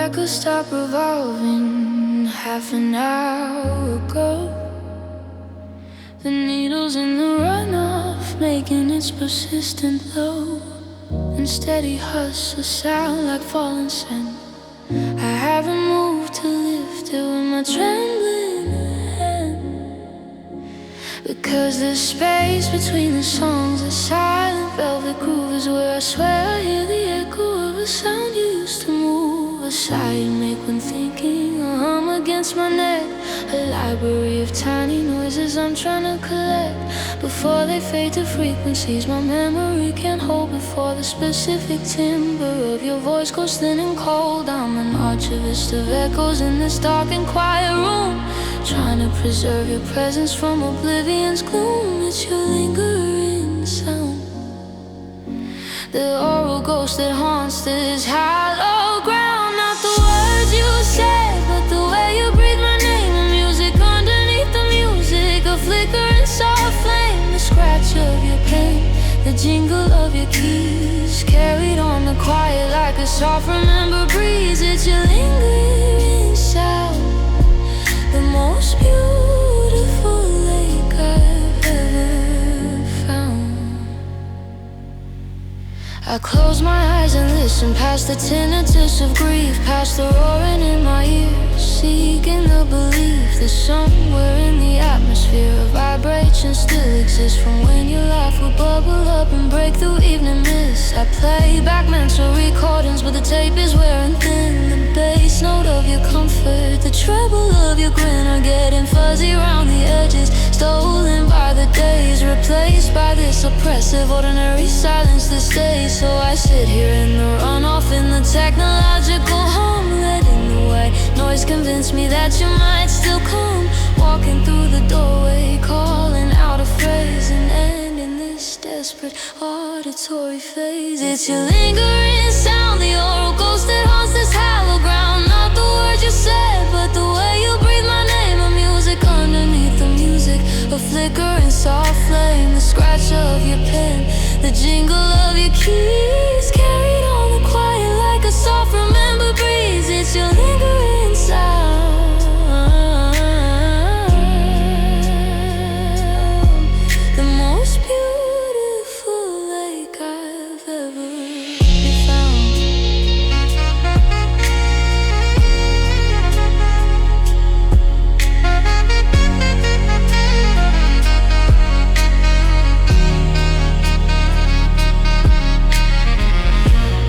record stopped revolving half an hour ago. The needles in the runoff making its persistent low and steady hush, a sound like falling sand. I haven't moved to lift it with my trembling hand, because there's space between the songs. A silent velvet groove is where I swear I hear the echo of a sound you used to move. A sigh you make when thinking, a hum against my neck, a library of tiny noises I'm trying to collect before they fade to frequencies my memory can't hold. Before the specific timbre of your voice goes thin and cold, I'm an archivist of echoes in this dark and quiet room, trying to preserve your presence from oblivion's gloom. It's your lingering sound, the oral ghost that haunts this hollow ground. Not the words you said, but the way you breathe my name. The music underneath the music, a flickering soft flame, the scratch of your pain, the jingle of your keys, carried on the quiet like a soft remembered breeze. It's your lingering sound, the most beautiful lake I've ever found. I close my eyes and listen past the tinnitus of grief, past the roaring in my ears, seeking the belief that somewhere in the atmosphere a vibration still exists from when your life would bubble up and break through evening mist. I play back mental recordings, but the tape is wearing thin. The bass note of your comfort, the treble of your grin are getting fuzzy around the edges, stolen by the days, replaced by this oppressive ordinary silence that stays. So I sit here in the runoff in the technological home, letting the white noise convince me that you might still come, walking through the doorway, calling out a phrase, and end in this desperate auditory phase. It's your lingering sound, the oral ghost that haunts this hollow ground. Not the words you said, but the way you breathe my name. A music underneath the music, a flickering soft flame, the scratch of your pen, the jingle of your keys, carried on the quiet like a soft remembered breeze. It's your lingering sound, the most beautiful lake I've ever found.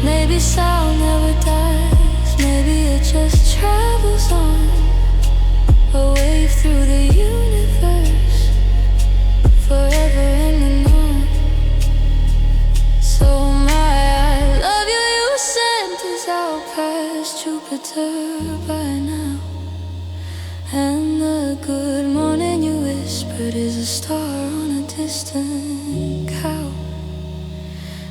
Maybe sound never dies, maybe it just travels on, a wave through the universe, forever in the north. So my I love you, you sent is out past Jupiter by now, and the good morning you whispered is a star on a distant cow.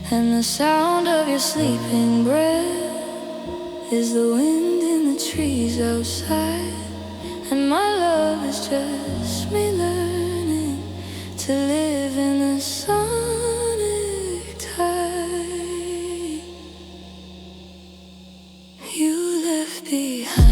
And the sound of your sleeping breath is the wind in the trees outside. And my love is just me learning to live in the sonic tide you left behind.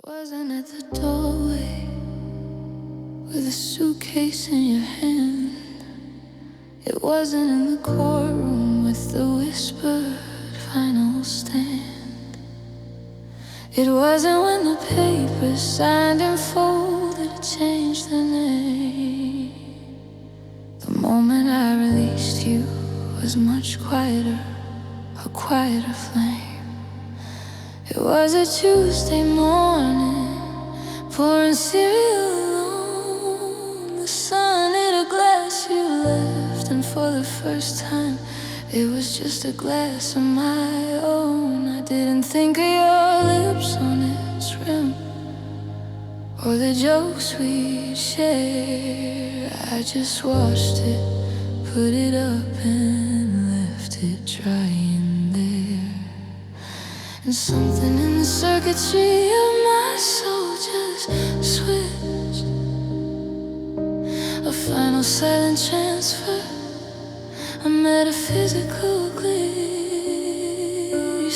Wasn't at the doorway with a suitcase in your hand. It wasn't in the courtroom with the whispered final stand. It wasn't when the papers signed and folded to change the name. The moment I released you was much quieter, a quieter flame. It was a Tuesday morning, pouring cereal on the sun in a glass you left, and for the first time it was just a glass of my own. I didn't think of your lips on its rim, or the jokes we share. I just washed it, put it up and left it drying there. And something in the circuitry of my soul just switched. A final silent transfer, a metaphysical glitch.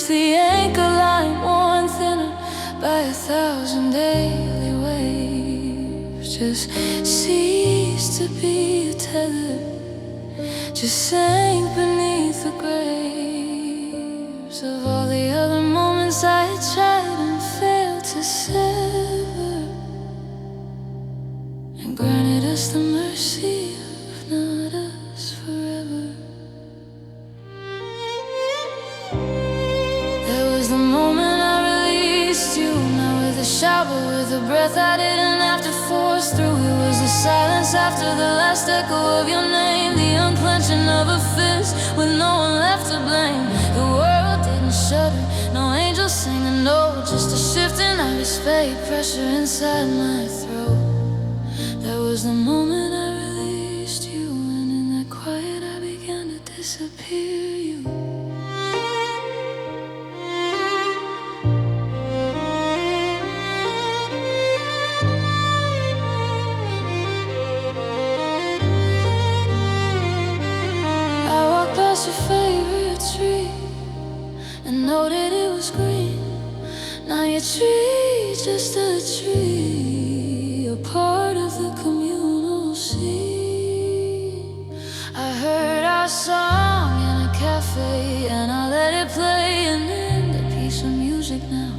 The anchor line worn thinner by 1,000 daily waves just ceased to be a tether, just sank beneath the graves of all the other moments I had tried and failed to sever, and granted us the mercy of not us forever. There was the moment I released you, not with a shout but with a breath I didn't have to force through. It was the silence after the last echo of your name, the unclenching of a fist with no one left to blame. The world didn't shudder, no angels sang a note, just a shifting of his fate, pressure inside my throat. That was the moment I released you, and in that quiet I began to disappear. You your favorite tree and noted it was green. Now your tree, just a tree, a part of the communal scene. I heard our song in a cafe and I let it play, and then a piece of music now,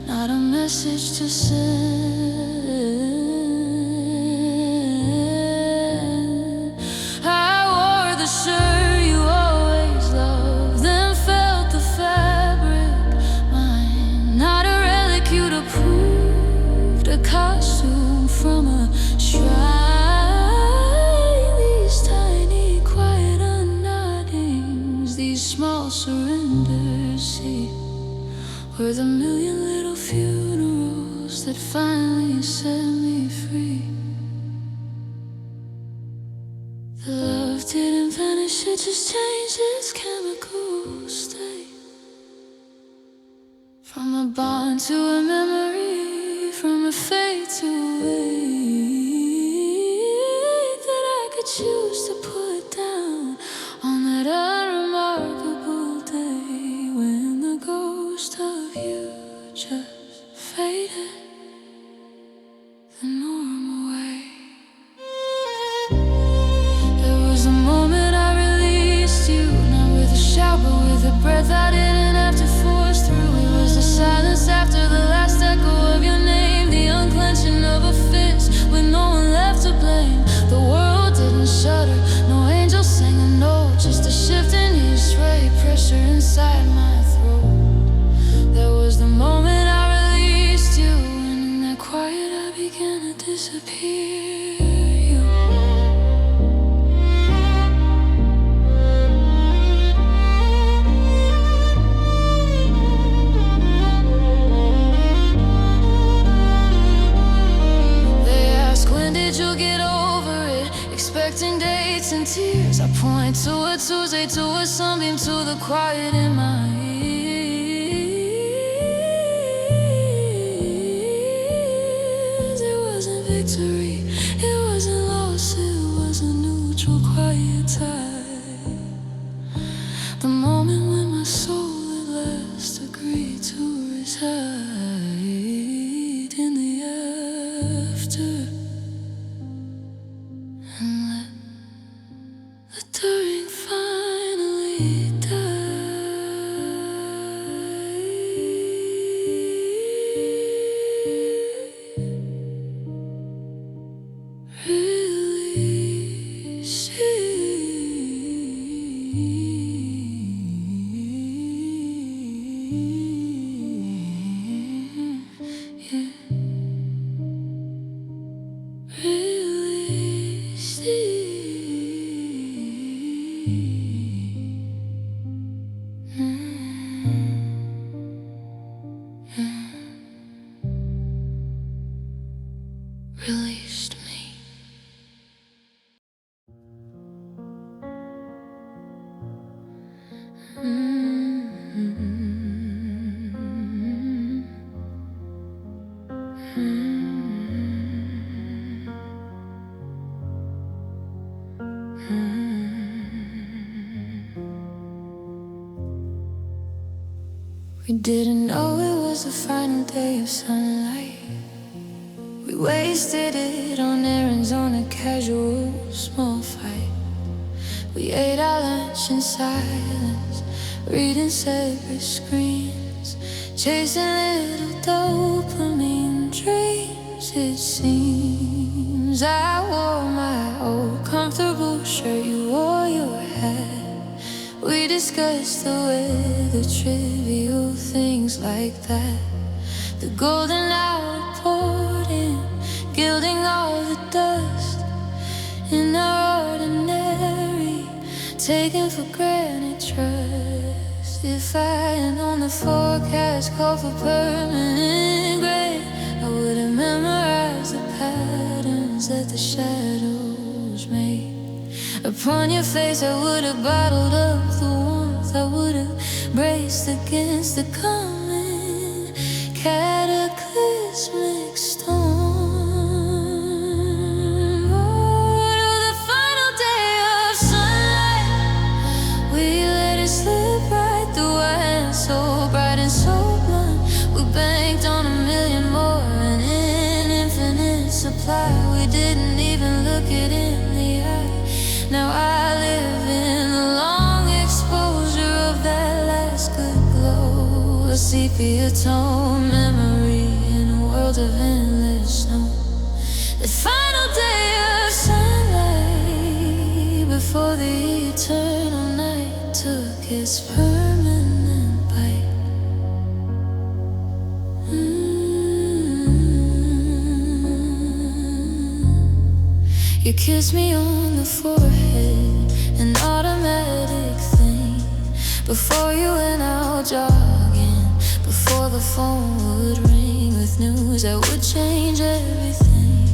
not a message to send. I wore the shirt you always loved, then felt the fabric mine, not a relic you'd approved, a costume from a shrine. These tiny quiet unnoddings, these small surrenders, see, were the million little funerals that finally set me free. The love didn't vanish, it just changed its chemical state, from a bond to a memory, from a fate to a weight that I could choose to put down on that unremarkable day when the ghost of you just faded the normal way. There was a moment I released you, not with a shout but with a breath I didn't have to force through. It was the silence after the last echo of your name, the unclenching of a fist with no one left to blame. The world didn't shudder, no angel sang a note, just a shift in his ray, pressure inside my throat. There was the moment I released you, and in that quiet I began to disappear. Expecting dates and tears, I point to a Tuesday, to a sunbeam, to the quiet in my ears. It wasn't victory, it wasn't loss, it was a neutral quiet tide. The moment when my soul at last agreed to reside in the after, and let the during finally die. We didn't know it was the final day of sunlight. We wasted it on errands, on a casual small fight. We ate our lunch in silence, reading separate screens, chasing little dopamine dreams. It seems I wore my old comfortable shirt, you wore your hat. We discussed the weather, trivial things like that. The golden hour poured in, gilding all the dust in our ordinary, taken for granted trust. If I had known the forecast called for permanent gray, I would have memorized the patterns that the shadows made. Upon your face I would have bottled up the warmth, I would have braced against the coming cataclysmic storm. Oh, to the final day of sunlight, we let it slip right through our hands, so bright and so blunt. We banked on 1,000,000 more and an infinite supply. We didn't even look it in the eye. Now I live in the long exposure of that last good glow, a sepia tone memory in a world of endless snow. The final day of sunlight before the eternal night took its permanent bite. You kissed me on the forehead, an automatic thing. Before you went out jogging, before the phone would ring with news that would change everything,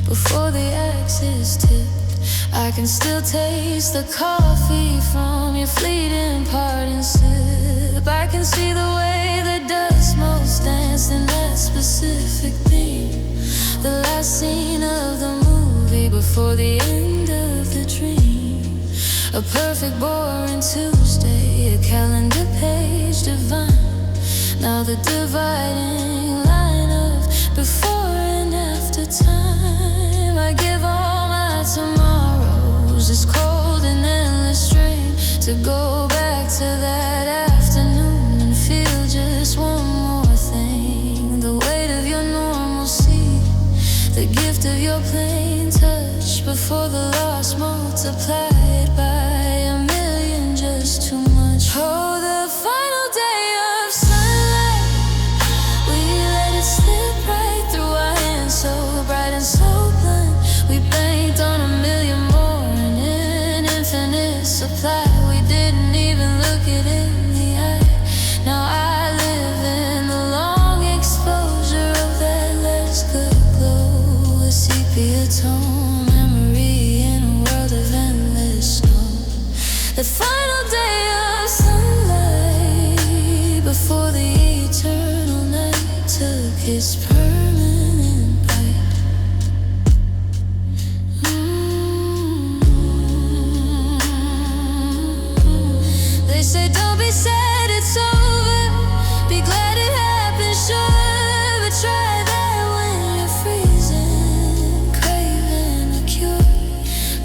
before the axis tipped, I can still taste the coffee from your fleeting parting sip. I can see the way the dust motes danced in that specific beam, the last scene of the movie before the end of the dream. A perfect boring Tuesday, a calendar page divine. Now the dividing line of before and after time. I give all my tomorrows, this cold and endless strain, to go back to that afternoon and feel just one more thing. The weight of your normalcy, the gift of your plain touch, before the loss multiplied by 1,000,000, just too much. Oh, the final day of sunlight, we let it slip right through our hands, so bright and so blunt. We banked on 1,000,000 more and an infinite supply. We didn't even look it in the eye. Now I live in the long exposure of that last good glow, a sepia tone memory in a world of endless snow. The final day of sunlight before the eternal night took its permanent bite. They say don't be sad, it's over. Be glad it happened, sure. But try that when you're freezing, craving a cure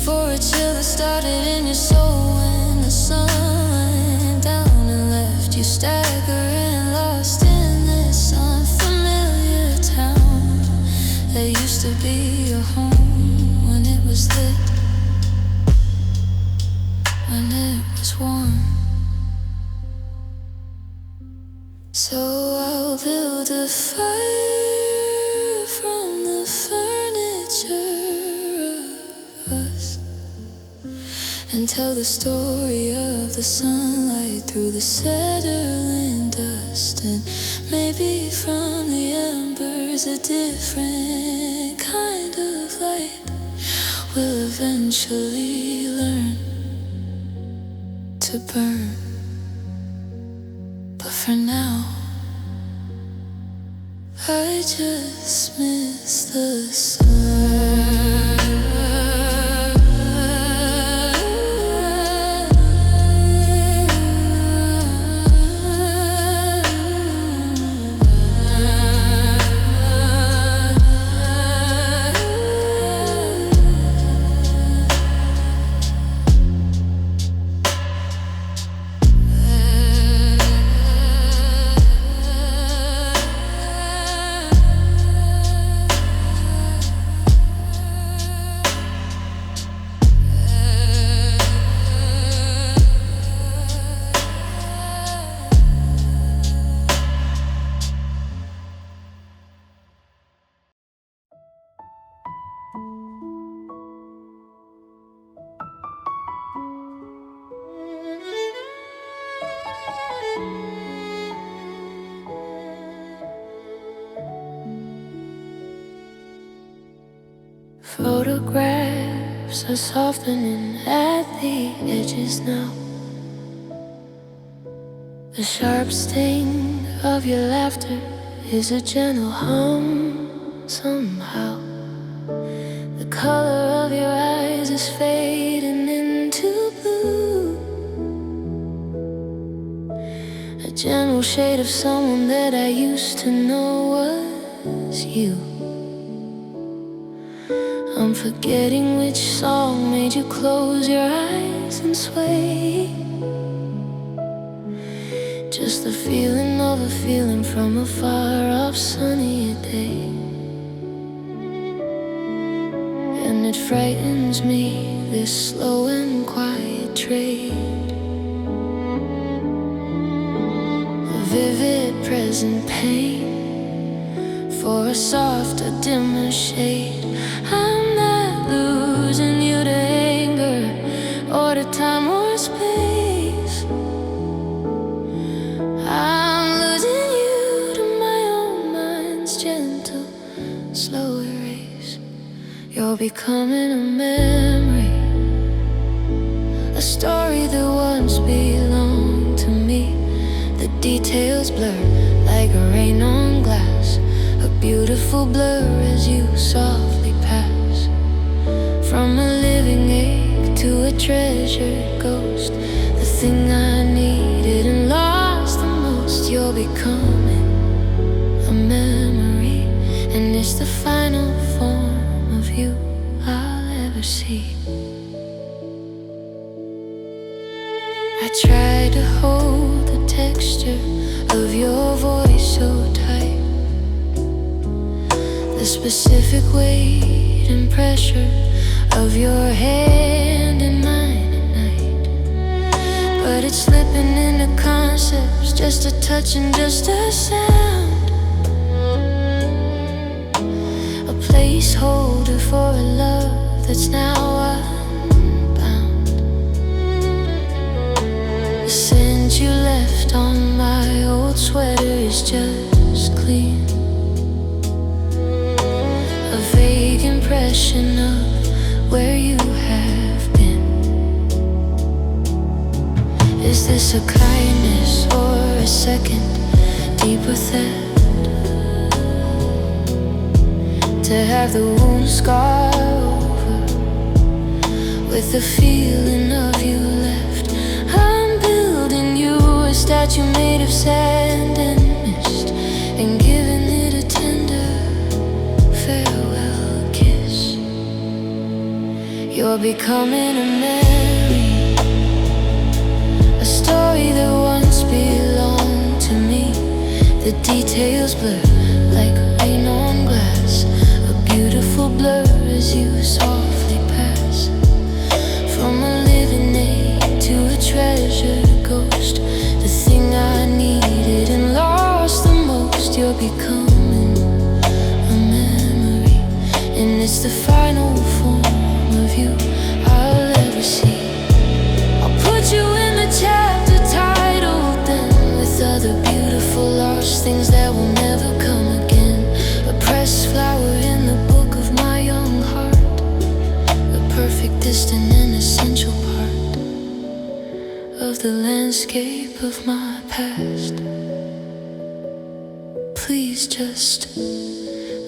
for a chill that started in your soul when the sun went down and left you staggering, lost in this unfamiliar town that used to be your home when it was lit, when it was warm. So I'll build a fire from the furniture of us and tell the story of the sunlight through the settling dust. And maybe from the embers a different kind of light will eventually learn to burn. But for now, I just miss the sun. Photographs are softening at the edges now. The sharp sting of your laughter is a gentle hum somehow. The color of your eyes is fading into blue, a gentle shade of someone that I used to know was you. I'm forgetting which song made you close your eyes and sway. Just the feeling of a feeling from a far-off sunny day. And it frightens me, this slow and quiet trade. A vivid present pain for a softer, dimmer shade. I'm not losing you to anger or to time or space. I'm losing you to my own mind's gentle, slow erase. You're becoming a memory, a story that once belonged to me. The details blur like a rain on glass, a beautiful blur as you softly pass from a living ache to a treasured ghost. The thing I needed and lost the most. You're becoming a memory, and it's the final form of you I'll ever see. I tried to hold the texture of your voice so tight, the specific weight and pressure of your hand in mine at night. But it's slipping into concepts, just a touch and just a sound, a placeholder for a love that's now unbound. The scent you left on my old sweater is just clean, a vague impression of where you have been. Is this a kindness or a second deeper theft? To have the wound scar over with the feeling of you left. I'm building you a statue made of sand and mist, and giving it a tender farewell kiss. You're becoming a memory, a story that once belonged to me. The details blur like rain on glass, a beautiful blur as you softly pass from a living ache to a treasured ghost. The thing I needed and lost the most. You're becoming a memory, and it's the final form of you I'll ever see. I'll put you in the chapter titled then, with other beautiful lost things that will never come again. A pressed flower in the book of my young heart, a perfect, distant, and essential part of the landscape of my past. Please just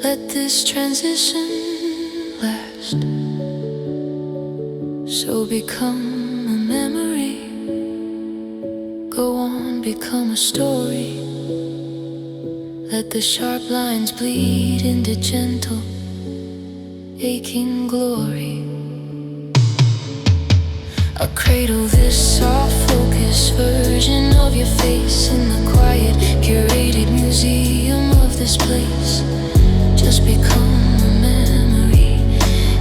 let this transition last. So become a memory, go on, become a story. Let the sharp lines bleed into gentle, aching glory. I'll cradle this soft focus version of your face in the quiet, curated museum of this place. Just become a memory,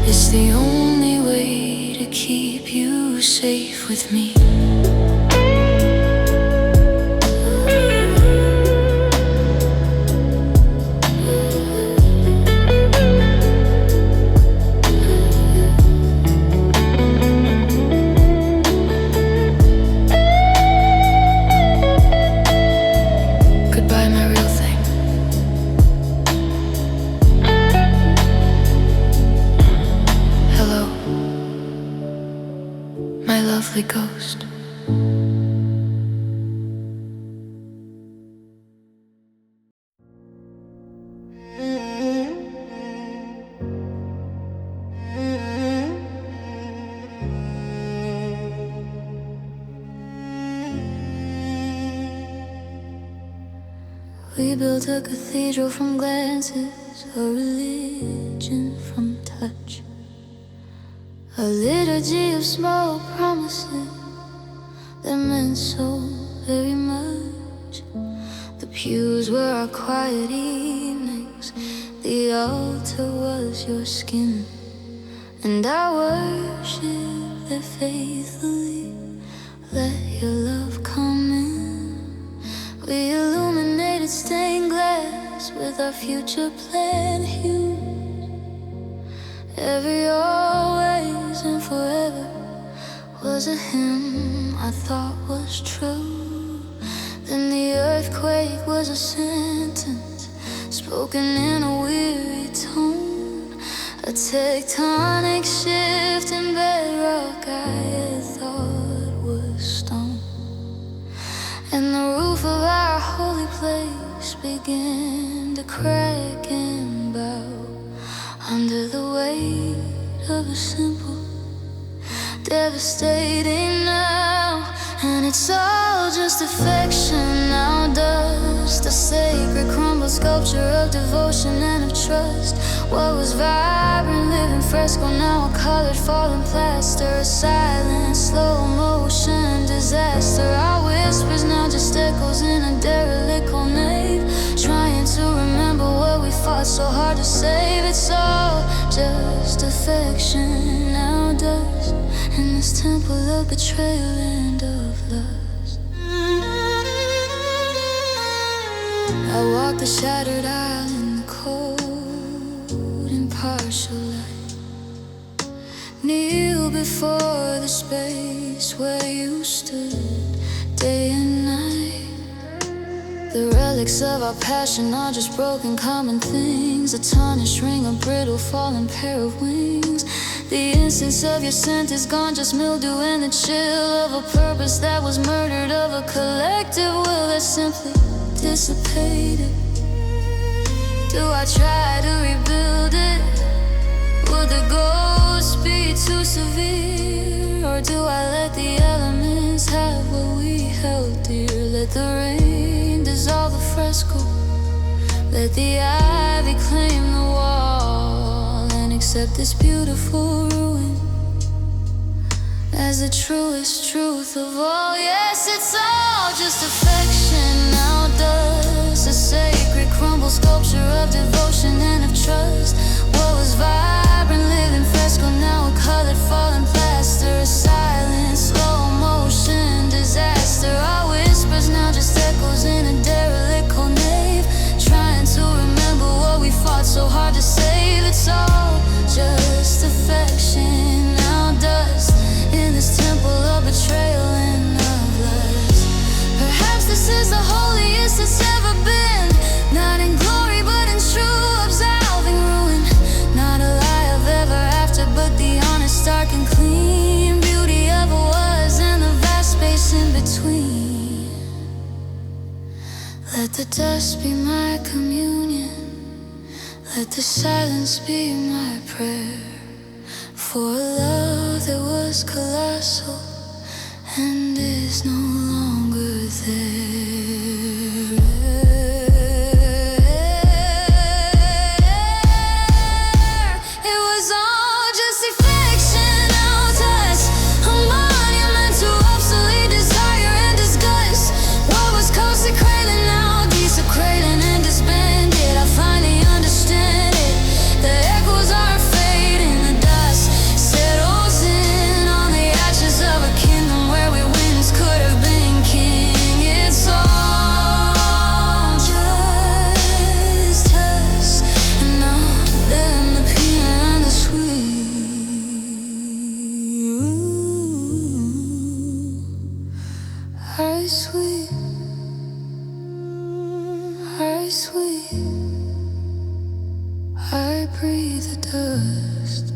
it's the only way to keep you safe with me. We built a cathedral from glances, a religion from touch, a liturgy of small promises that meant so very much. The pews were our quiet evenings, the altar was your skin, and I worship there faithfully. Let your love come in. We illuminated stained glass with our future plan hues. Every always and forever was a hymn I thought was true. Then the earthquake was a sentence spoken in a weary tone, a tectonic shift in bedrock I had thought was stone. And the roof of our holy place began to crack and bow under the weight of a simple, devastating now. And it's all just affection now, dust, a sacred crumbled sculpture of devotion and of trust. What was vibrant, living fresco, now a colored fallen plaster, a silent, slow motion disaster. Our whispers now just echoes in a derelict old nave, trying to remember what we fought so hard to save. It's all just affection now, dust, in this temple of betrayal and of lust. I walk the shattered aisle in the cold, impartial light, kneel before the space where you stood day and night. The relics of our passion are just broken common things, a tarnished ring, a brittle fallen pair of wings. The incense of your scent is gone, just mildew and the chill of a purpose that was murdered, of a collective will that simply dissipated. Do I try to rebuild it? Would the ghost be too severe? Or do I let the elements have what we held dear? Let the rain dissolve the fresco, let the ivy claim the wall, and accept this beautiful ruin as the truest truth of all. Yes, it's all just affection now, dust, a sacred crumbled sculpture of devotion and of trust. What was vibrant, living fresco, now a colored fallen plaster, a silent, slow motion disaster. Our whispers now just echoes in a derelict cold nave, trying to remember what we fought so hard to save. It's all just affection now, dust, in this temple of betrayal and of lust. Perhaps this is the holiest it's ever been, not in glory but in true absolving ruin. Not a lie of ever after, but the honest, stark and clean beauty of a was and the vast space in between. Let the dust be my communion, let the silence be my prayer, for a love that was colossal and is no longer there. It was all just affection now, dust, a monument to obsolete desire and disgust. What was consecrated now, desecrating and disbanded. I finally understand it. The echoes are fading, the dust settles in on the ashes of a kingdom where we winds could have been king. It's all just us, and now them the pure and the sweet. Are sweet, are sweet. I breathe the dust.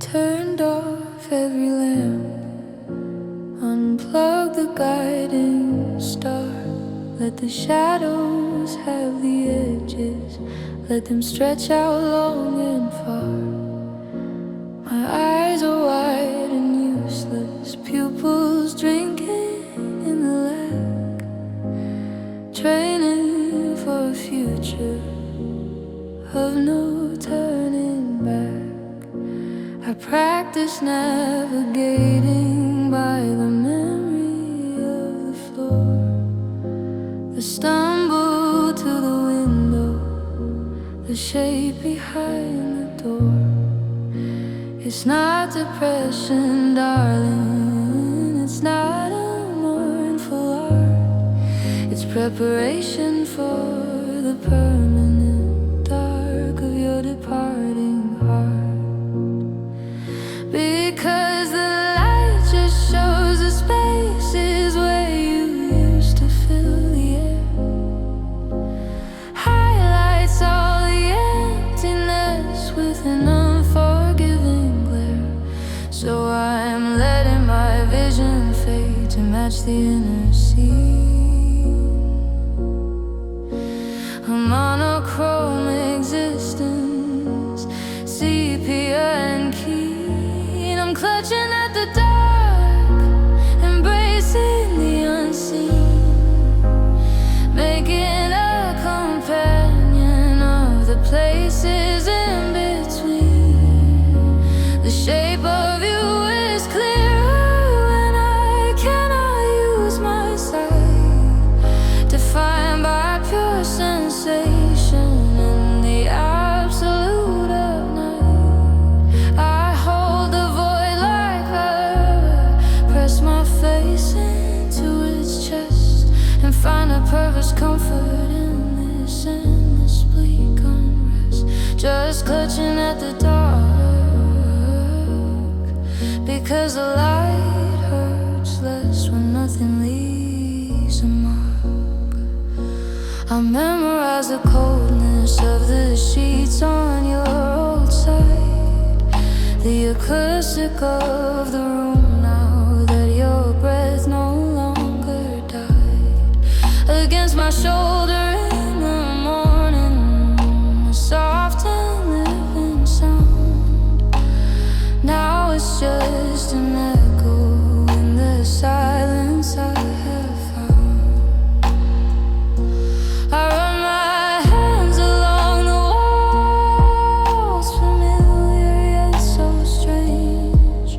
turned off every lamp, unplug the guiding star. Let the shadows have the edges, let them stretch out long and far. My eyes are wide and useless, pupils drinking in the lake, training for a future of no turning back. I practice navigating by the memory of the floor, the stumble to the window, the shape behind the door. It's not depression, darling, it's not a mournful art. It's preparation for the permanent dark of your departing heart. Because the light just shows the spaces where you used to fill the air, highlights all the emptiness with an unforgiving glare. So I'm letting my vision fade to match the inner scene, a monochrome existence, sepia and keen. I'm clutching at the dark, embracing the unseen, making a companion of the places in between. The shape of you is clearer when I cannot use my sight, defined by pure sensation and the absolute of night. I hold the void like her, press my face into its chest, and find a purpose, comfort in this endless bleak unrest. Just clutching at the dark, because the light hurts less when nothing leaves a mark. I memorize the coldness of the sheets on your old side, the acoustic of the room now that your breath no longer died. Against my shoulder in the morning, a soft and living sound. Now it's just an echo in the silence I have found. I run my hands along the walls, familiar yet so strange.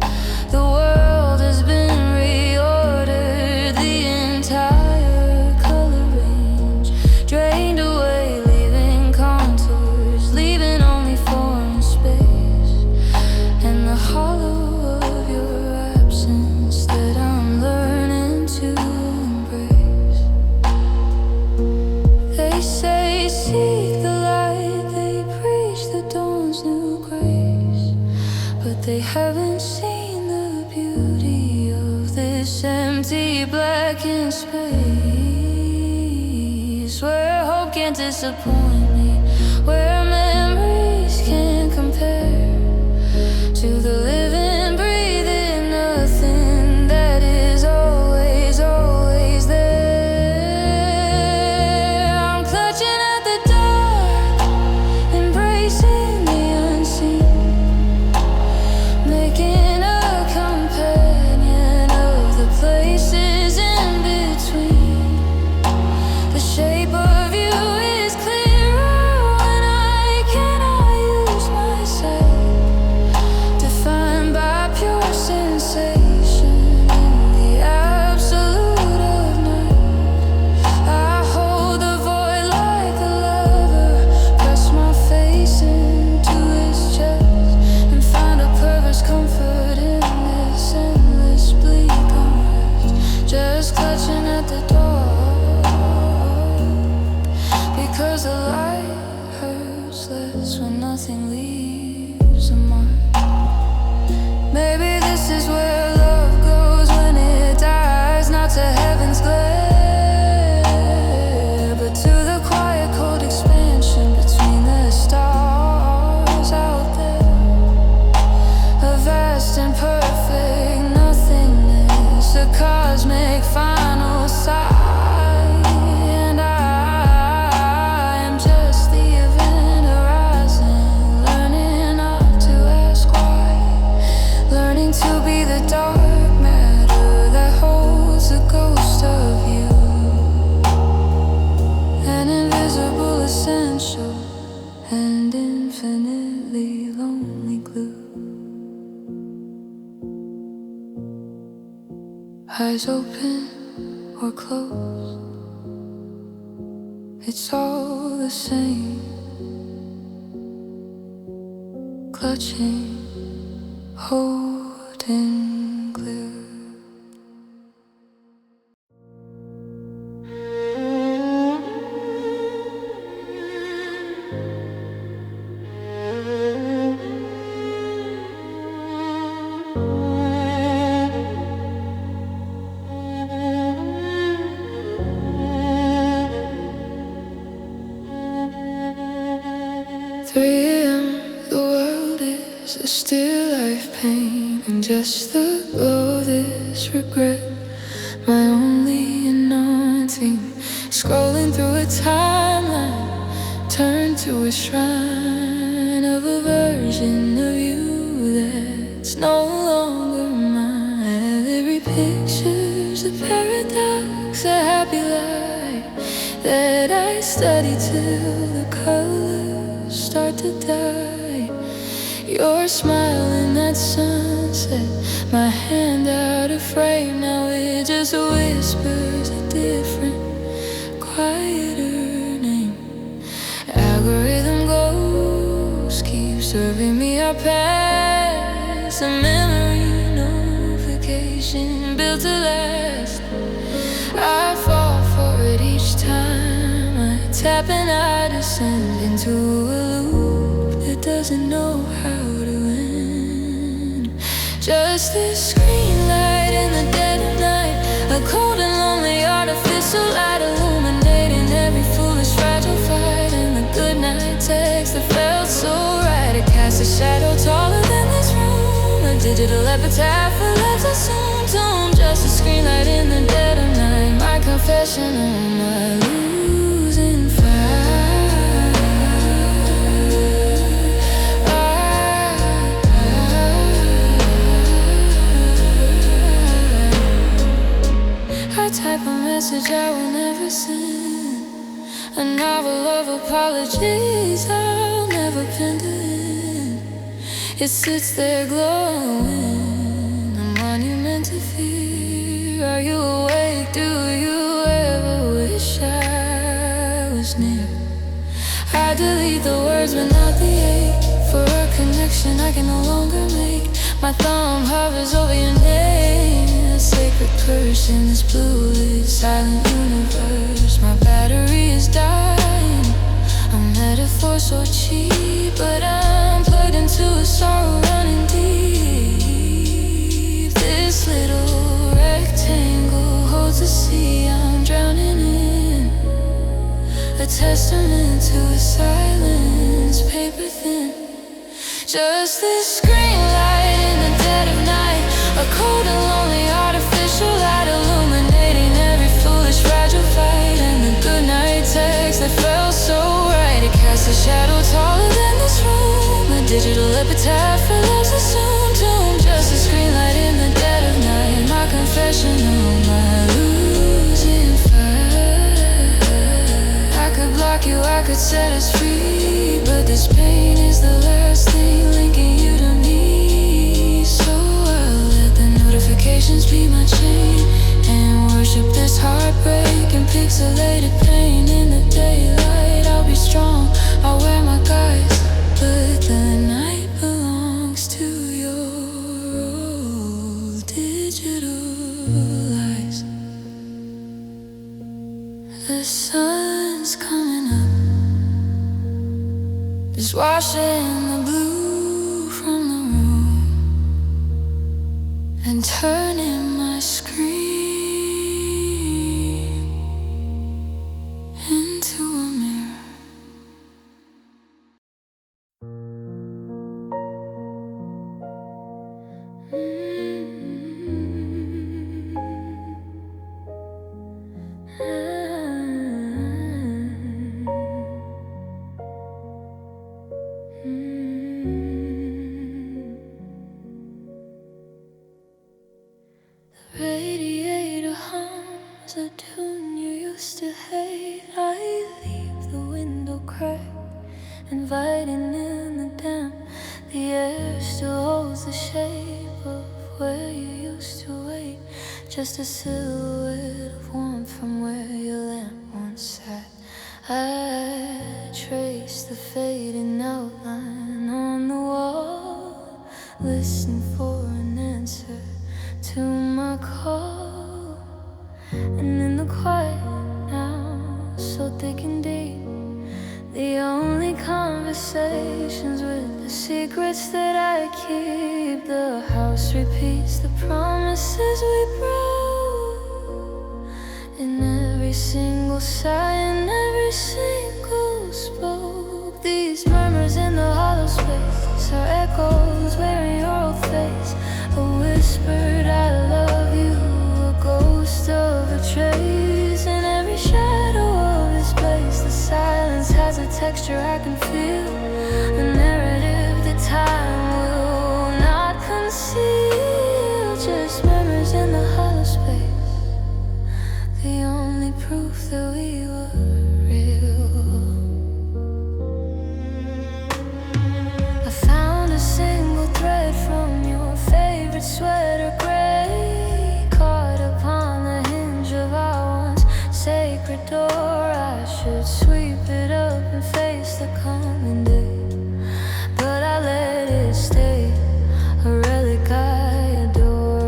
The world has been reordered, the entire color range drained away, leaving contours, leaving only form and space, and the hollow of your absence that I'm learning to embrace. They say seek the light, they preach the dawn's new grace, but they haven't seen the beauty of this empty blackened space, where hope can't disappoint me, where memories can't compare to the living, breathing nothing that is always, always there. I'm clutching at the dark, embracing the unseen, making a companion of the places in between. The shape of you is clearer when I cannot use my sight, define eyes open or closed, it's all the same. Clutching, holding glue. 3 a.m. The world is a still life pain, and just the glow of this regret, my only unknown thing. Scrolling through a timeline, turned to a shrine of a version of you that's no longer mine. Every picture's a paradox, a happy life that I study till the colors start to die. Your smile in that sunset, my hand out of frame. Now it just whispers a different, quieter name. Algorithm ghosts keep serving me our past, a memory notification built to last. I fall for it each time I tap, and I descend into a loop that doesn't know how to end. Just this screen light in the dead of night, a cold and lonely artificial light illuminating every foolish fragile fight. And the goodnight text that felt so right, it casts a shadow taller than this room, a digital epitaph for love's assumed tomb. Just a screen light in the dead of night, my confession on my losing fight. I type a message I will never send, a novel of apologies I'll never pen to end. It sits there glowing, a monument to fear. Are you awake? Do you ever wish I was near? I delete the words but not the ache, for a connection I can no longer make. My thumb hovers over your name, a sacred curse in this blue-lit silent universe. My battery is dying, a metaphor so cheap, but I'm plugged into a sorrow running deep. This little rectangle holds a sea I'm drowning in, a testament to a silence paper thin. Just this screen light in the dead of night, a cold and lonely artificial light illuminating every foolish fragile fight. And the goodnight text that felt so right, it casts a shadow taller than this room, a digital epitaph for love's assumed tomb. Just a screen light in the dead of night, my confession on my losing fight. I could block you, I could set us free, but this pain is the last thing linking you to me. So I'll let the notifications be my chain, and worship this heartbreak and pixelated pain. In the daylight I'll be strong, I'll wear my guise, but the night belongs to your old digital lies. The sun's coming up, just washing the blue from the room and turning my screen into a mirror. Radiator hums a tune you used to hate. I leave the window cracked, inviting in the damp. The air still holds the shape of where you used to wait. just a silhouette of warmth from where your lamp once sat. I trace the fading outline on the wall, listen for an answer to my call. And in the quiet now, so thick and deep, the only conversations with the secrets that I keep. The house repeats the promises we broke, in every single sigh and every single spoke. These murmurs in the hollow space are echoes wearing your old face. A whispered I love you, a ghost of a trace in every shadow of this place. The silence has a texture I can feel, a narrative that time will not conceal. Just murmurs in the hollow space, the only proof that we were real. I found a single thread from your favorite sweater gray, caught upon the hinge of our once sacred door. I should sweep it up and face the coming day, but I let it stay, a relic I adore.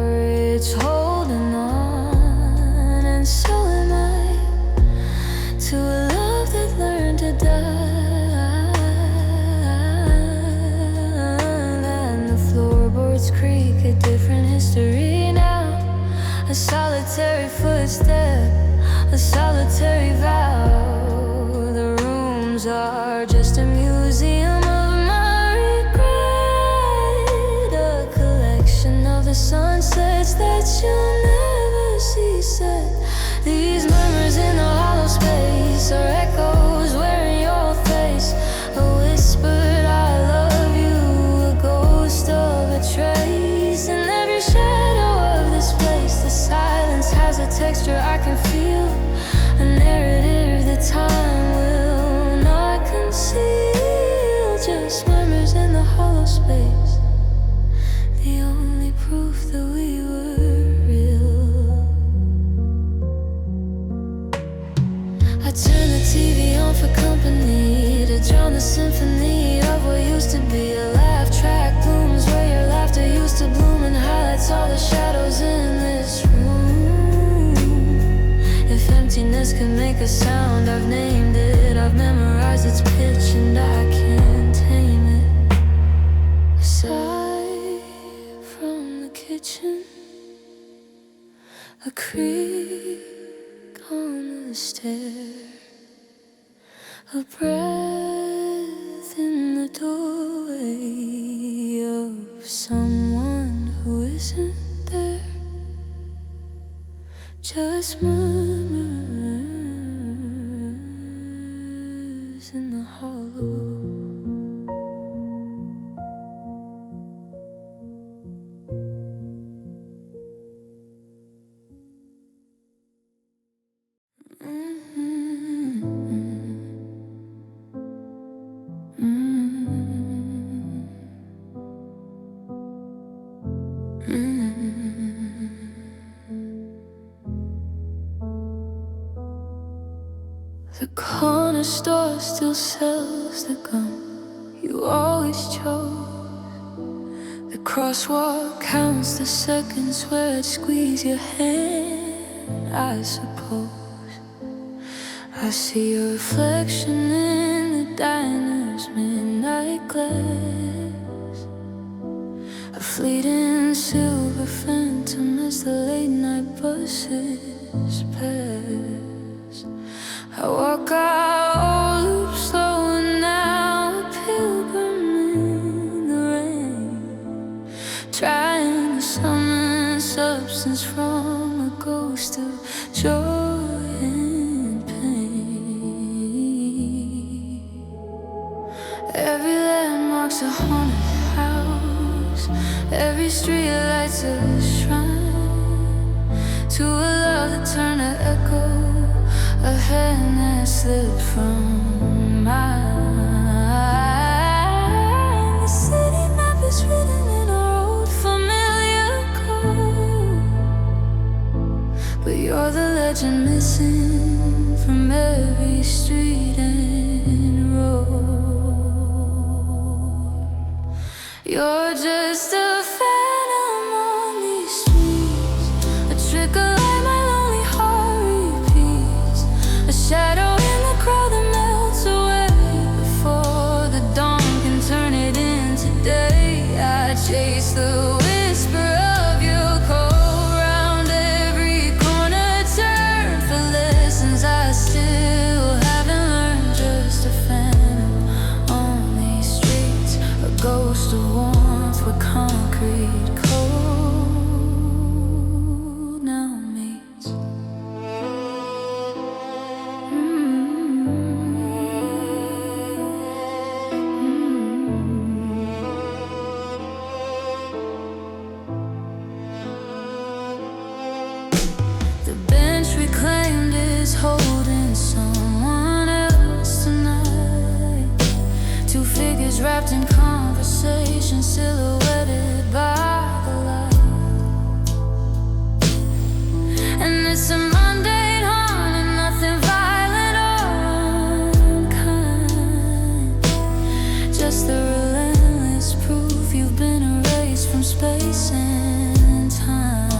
It's holding on, and so am I, to a love that learned to die. And the floorboards creak, a different history now, a solitary footstep, a solitary vow. The rooms are just a museum of my regret, a collection of the sunsets that you'll never see set. These murmurs in the hollow space are echoes wearing your face. A whispered I love you, a ghost of a trace in every shadow of this place. The silence has a texture I can feel, a narrative that time will not conceal. Just murmurs in the hollow space, the only proof that we were real. I turn the TV on for company, to drown the symphony of what used to be. A laugh track blooms where your laughter used to bloom, and highlights all the shadows in this room. If emptiness can make a sound, I've named it, I've memorized its pitch, and I can't tame it. A sigh from the kitchen, a creak on the stair, a breath in the doorway of someone who isn't there. Just murmurs in the hollow. The corner store still sells the gum you always chose. The crosswalk counts the seconds where I'd squeeze your hand, I suppose. I see your reflection in the diner's midnight glass, a fleeting silver phantom as the late night buses pass. I walk out loop slow and now a pilgrim in the rain, trying to summon substance from a ghost of joy and pain. Every landmark's a haunted house, every street light's a shrine to a love that turned to echo, a hand that slipped from mine. The city map is written in our old familiar code, You're just a phantom on these streets, a trickle like my lonely heart repeats, a shadow in the crowd that melts away before the dawn can turn it into day. I chase the whisper of your call round every corner, turn for lessons I still haven't learned. Just a phantom on these streets, a ghost of warmth where concrete cold now meets. The bench reclaimed is holding someone else tonight. Two figures wrapped in conversation, silhouetted by the light. And it's a mundane harm and nothing violent or unkind, just the relentless proof you've been erased from space and time.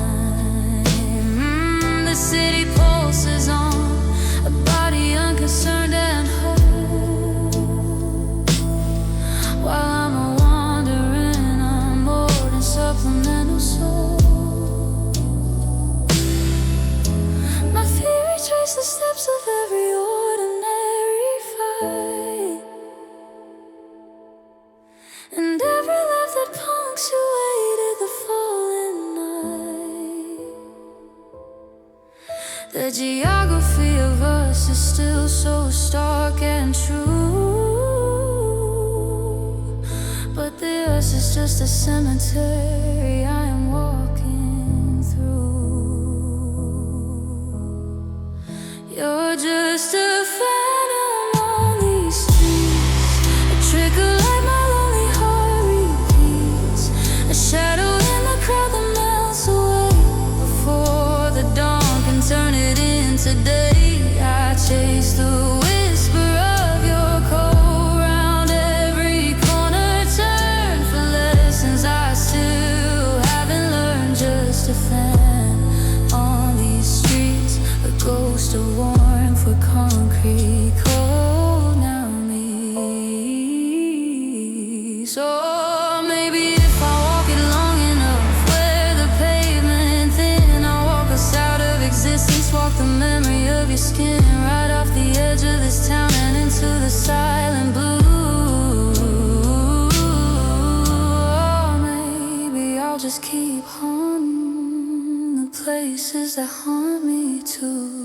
The city pulses on, a body unconcerned and whole, while I'm a wandering, unmoored and supplemental soul. My feet retrace the steps of every ordinary fight, and every laugh that punctuated the fallen night. The geography of us is still so stark and true, but the earth is just a cemetery I am walking through. You're just a phantom on these streets, a trickle like my lonely heart repeats, a shadow in the crowd that melts away before the dawn can turn it into day. I chase the whisper of your call round every corner, turn for lessons I still haven't learned. Just a fan on these streets, a ghost of warmth where concrete cold now meets. So maybe if I walk it long enough, where the pavement thin, I'll walk us out of existence, walk the memory of your skin right off the edge of this town and into the silent blue. Or maybe I'll just keep haunting the places that haunt me too.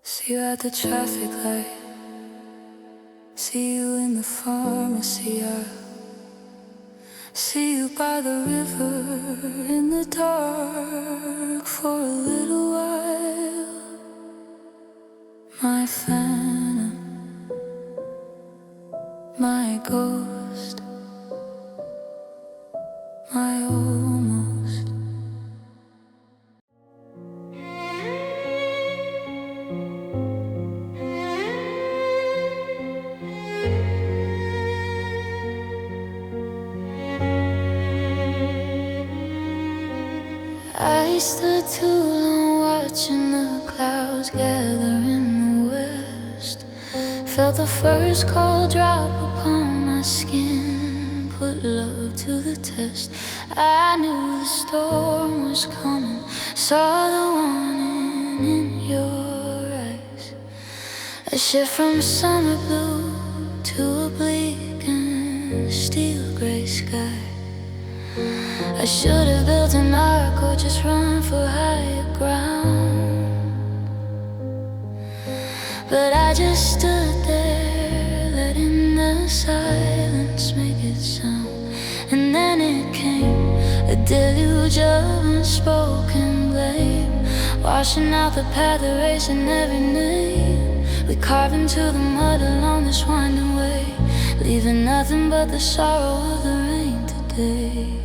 See you at the traffic light, see you in the pharmacy aisle, see you by the river in the dark for a little while. My phantom, my ghost, my almost. I stood too long watching the clouds gather in the west, felt the first cold drop upon my skin, put love to the test. I knew the storm was coming, saw the warning in your eyes. A shift from summer blue to a bleak and steel gray sky. I should have built an ark or just run for higher ground, but I just stood there, letting the silence make it sound. And then it came, a deluge of unspoken blame, washing out the path, erasing every name. We carved into the mud along this winding way, leaving nothing but the sorrow of the rain today.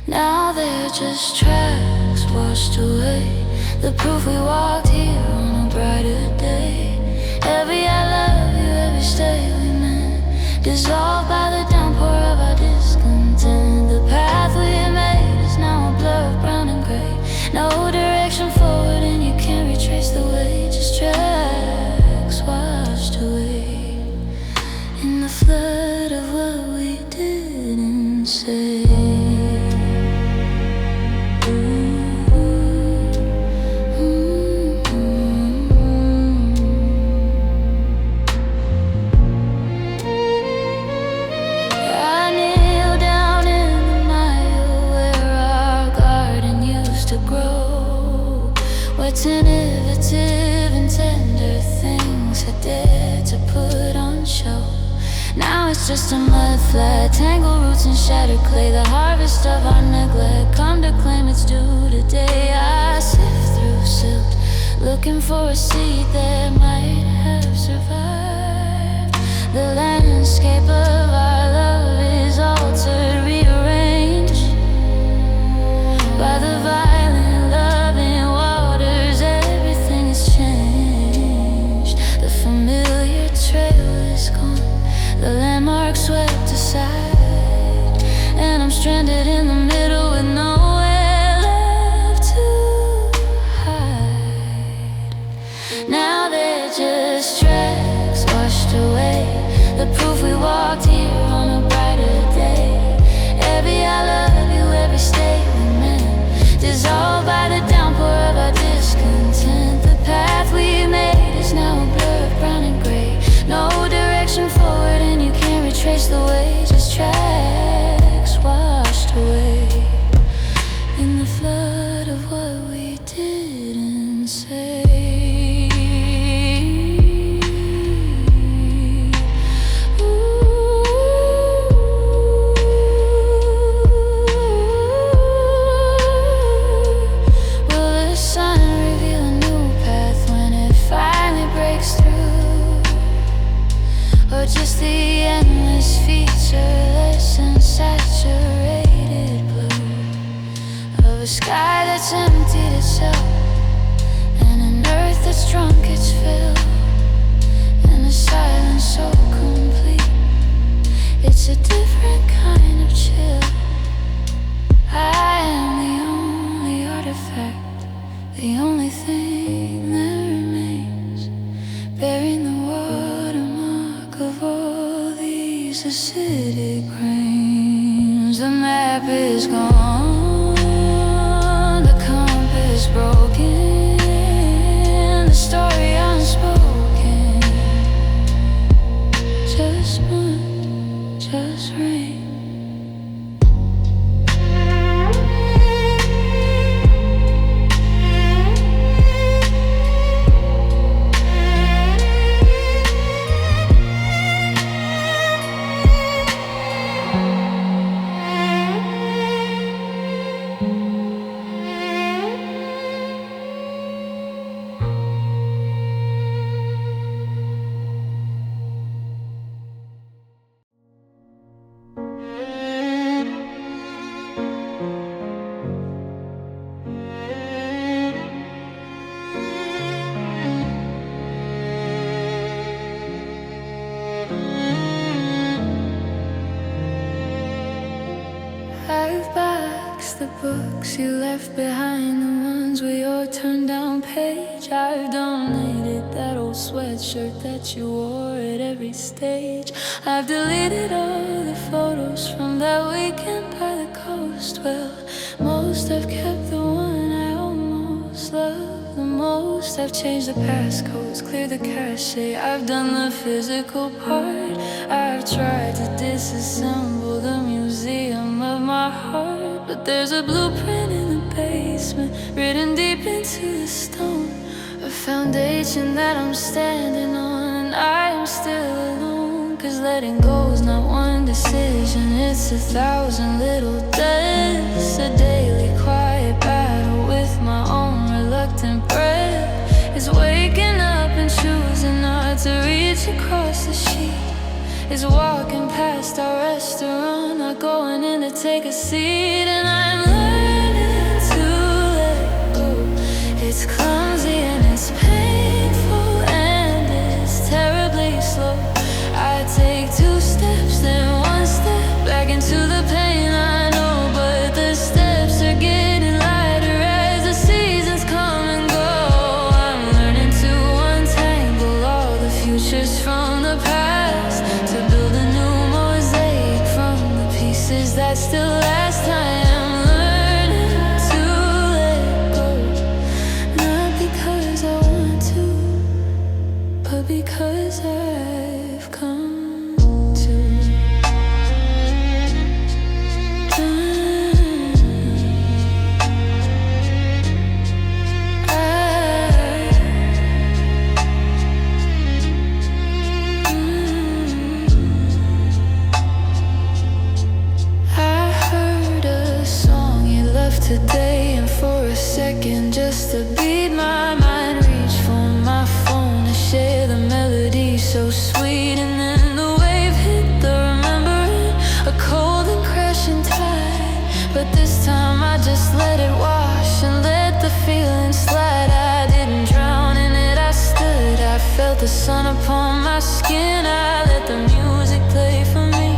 Now they're just tracks washed away, the proof we walked here on a brighter day. Every I love you, every stay we meant, dissolved just a mud flat, tangled roots and shattered clay, the harvest of our neglect. Come to claim it's due today. I sift through silt, looking for a seed that might have survived. The landscape of our love is altered, rearranged by the violent loving waters. Everything has changed. The familiar trail is gone, the landmark swept aside, and I'm stranded in the middle with nowhere left to hide. Now they're just tracks washed away, the proof we walked here on a brighter day. Every I love you, every statement meant, dissolved by the downpour of our discontent. The path we made is now a blur of brown and gray, no direction forward and you can't retrace the way. Just tracks washed away in the flood of what we didn't say. Or just the endless featureless and saturated blue of a sky that's emptied itself, and an earth that's drunk its fill, and a silence so complete, it's a different kind of chill. I am the only artifact, the only thing that remains, bearing the watermark of all these acidic grains. The map is gone, the compass broken, the story unspoken. Just mud, just rain. I've boxed the books you left behind, the ones with your turned down page. I've donated that old sweatshirt that you wore at every stage. I've deleted all the photos from that weekend by the coast. Well, most I've kept the one I almost love the most. I've changed the passcodes, cleared the cache. I've done the physical part. I've tried to disassemble the museum of my heart, but there's a blueprint in the basement, written deep into the stone, a foundation that I'm standing on, and I am still alone. Cause letting go's not one decision, it's 1,000 little deaths, a daily quiet battle with my own reluctant breath. It's waking up and choosing not to reach across the sheet. It's walking past our restaurant, not going in to take a seat. And I'm learning to let go. It's clumsy and it's painful and it's terribly slow. I take 2 steps, then 1 step back into the pain I know. But the steps are getting lighter as the seasons come and go. I'm learning to untangle all the futures from the past, to build a new mosaic from the pieces that still last. I am learning to let go, not because I want to, but because I've come to. so sweet. And then the wave hit the remembering, a cold and crashing tide. But this time I just let it wash and let the feeling slide. I didn't drown in it, I stood, I felt the sun upon my skin. I let the music play for me,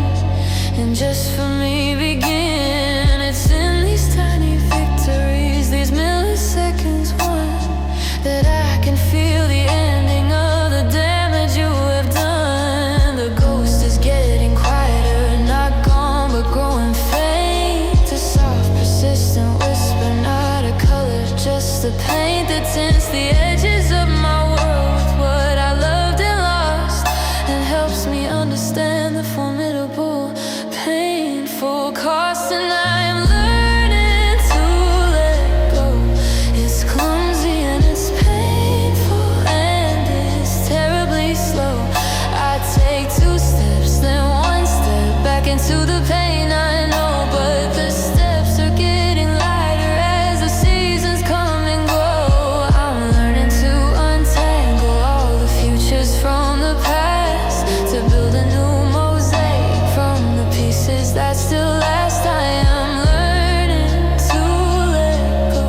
and just for me begin. It's in these tiny victories, these milliseconds won, that I can feel the ending of the damage you have done. The ghost is getting quieter, not gone but growing faint. A soft, persistent whisper, not a color, just the paint that tints the edges of my world with what I loved and lost, and helps me understand the formidable, painful cost. And I am learning to let go. It's clumsy and it's painful and it's terribly slow. I take 2 steps, then 1 step back into the pain, I know. But the steps are getting lighter as the seasons come and go. I'm learning to untangle all the futures from the past, to build a new mosaic from the pieces that still last. I am learning to let go,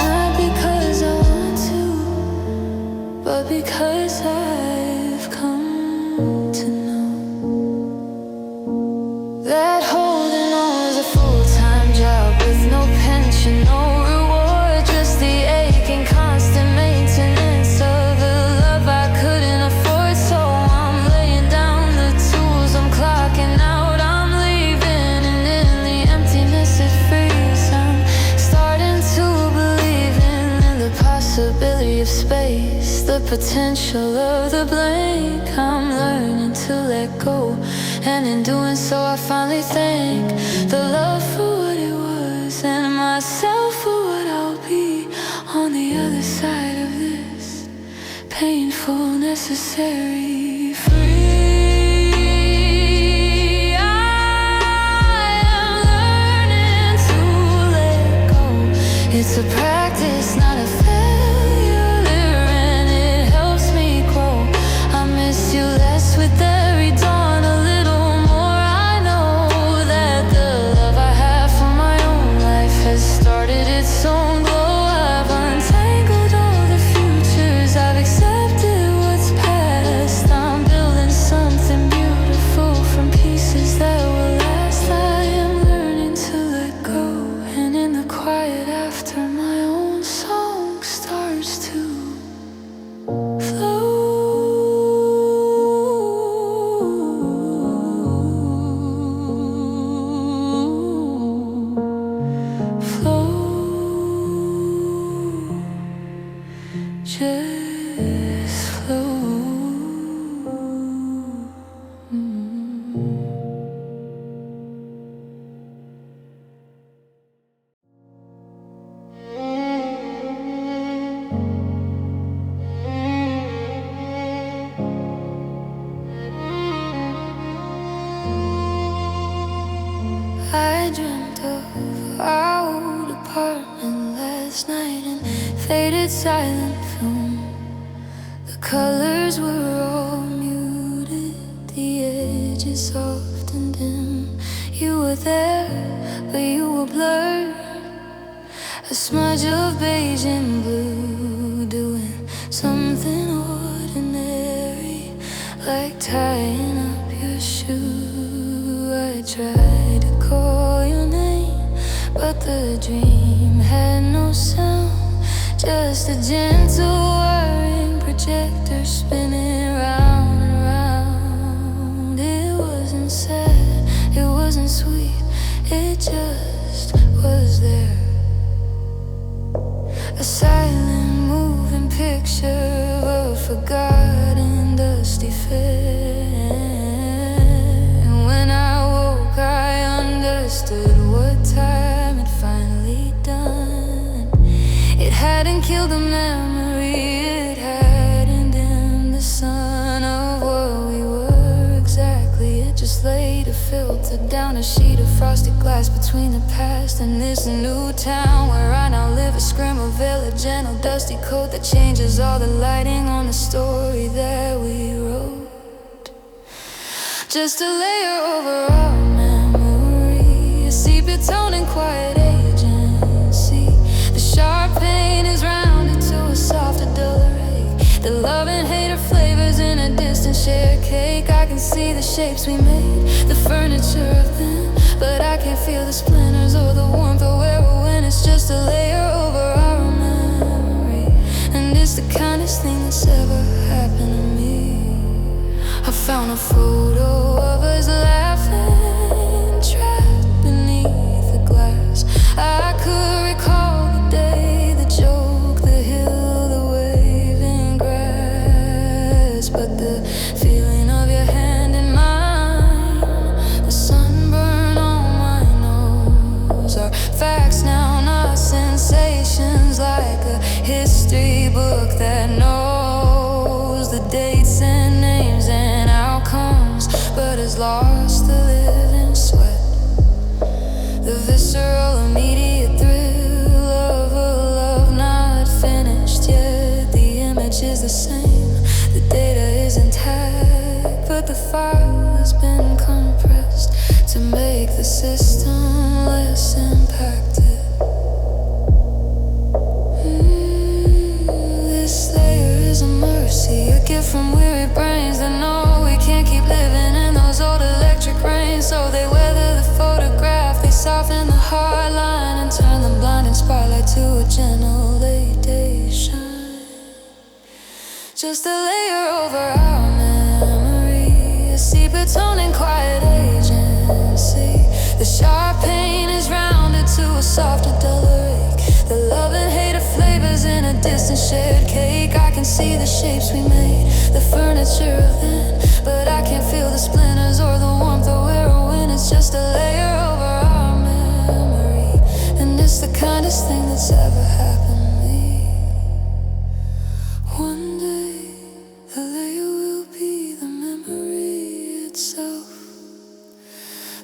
not because I want to, but because I've come to know that holding on is a full-time job with no pension, no reward, just the aching constant maintenance of a love I couldn't afford. So I'm laying down the tools, I'm clocking out, I'm leaving, and in the emptiness it frees. I'm starting to believe in the possibility of space, the potential of the blank. I'm learning to let go, and in doing so I finally thank the love for what it was, and myself for what I'll be on the other side of this painful, necessary, free. I am learning to let go. It's a practice, not a failure, and it helps me grow. I miss you less with every dawn, a little more. I know that the love I have for my own life has started its own glow. I've untangled all the futures, I've accepted what's past. I'm building something beautiful from pieces that will last. I am learning to let go, and in the quiet after, my own song starts to flow. Just flow. I dreamt of our old apartment last night in faded silent film. The colors were all muted, the edges soft and dim. You were there, but you were blurred, a smudge of beige and blue, doing something ordinary, like tying up your shoe. I tried to call your name, but the dream had no sound, just a gentle whirring projector spinning round and round. It wasn't sad, it wasn't sweet, it just was there. A silent moving picture of a forgotten dusty fair. And when I woke I understood what time had finally done. It hadn't killed the memory, it hadn't dimmed the sun of what we were exactly. It just laid a filter down a sheet of frosted glass between the past and this new town where I now live. A scrim of veil, a gentle dusty coat that changes all the lighting on the story that we wrote. Just a layer over our memory, a sepia tone and quiet agency. The sharp pain is rounded to a softer, duller ache. The love and hate are flavors in a distant shared cake. I can see the shapes we made, the furniture of them, but I can't feel the splinters or the warmth or where or when. It's just a layer over our memory, and it's the kindest thing that's ever happened to me. I found a photo of us laughing, trapped beneath the glass. I could recall the day, the joke, the hill, the waving grass, but the feeling of your hand in mine, the sunburn on my nose, are facts now, not sensations. Like a history book that knows the dates and names and outcomes, but has lost the living sweat, the visceral immediate thrill of a love not finished yet. The image is the same, the data is intact, but the file has been compressed to make the system less impacted. This layer is a mercy, a gift from weary brains that know we can't keep living in those old electric rains. So they weather the photograph, they soften the hard line and turn the blinding spotlight to a gentle late day shine. Just a layer over our memory, a sepia tone and quiet agency. The sharp pain is rounded to a softer, duller ache. The love and hate are flavors in a distant shared cake. I can see the shapes we made, the furniture of then, but I can't feel the splinters or the warmth or where or when. It's just a layer over our memory, and it's the kindest thing that's ever happened to me. One day the layer will be the memory itself.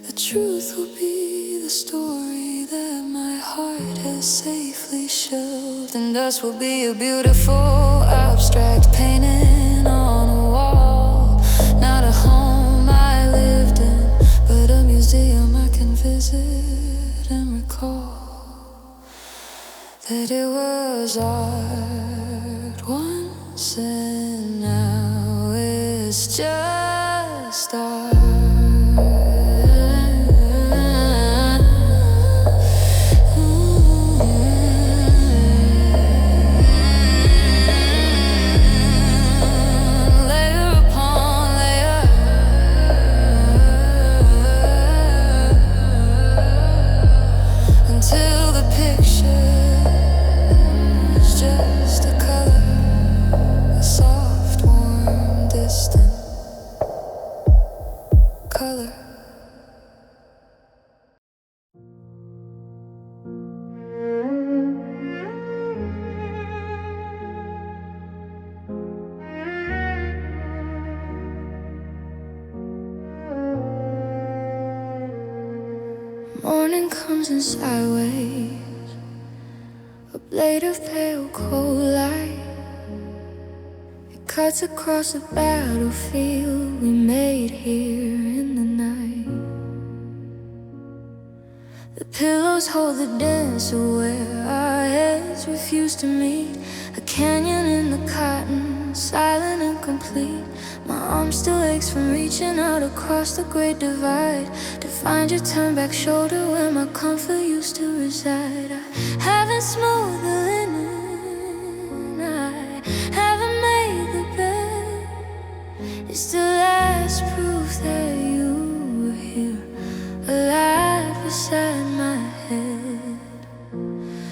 The truth will be the story that my heart has safely shelved, and us will be a beautiful abstract painting on a wall. Not a home I lived in, but a museum I can visit and recall that it was art once, and now it's just art. Until the picture is just a color, a soft, warm, distant color. Morning comes in sideways, a blade of pale cold light. It cuts across the battlefield we made here in the night. The pillows hold the dancer where our heads refuse to meet. A canyon in the cotton, silent and complete. My arm still aches from reaching out across the great divide to find your turned back shoulder where my comfort used to reside. I haven't smoothed the linen, I haven't made the bed. It's the last proof that you were here, alive beside my head.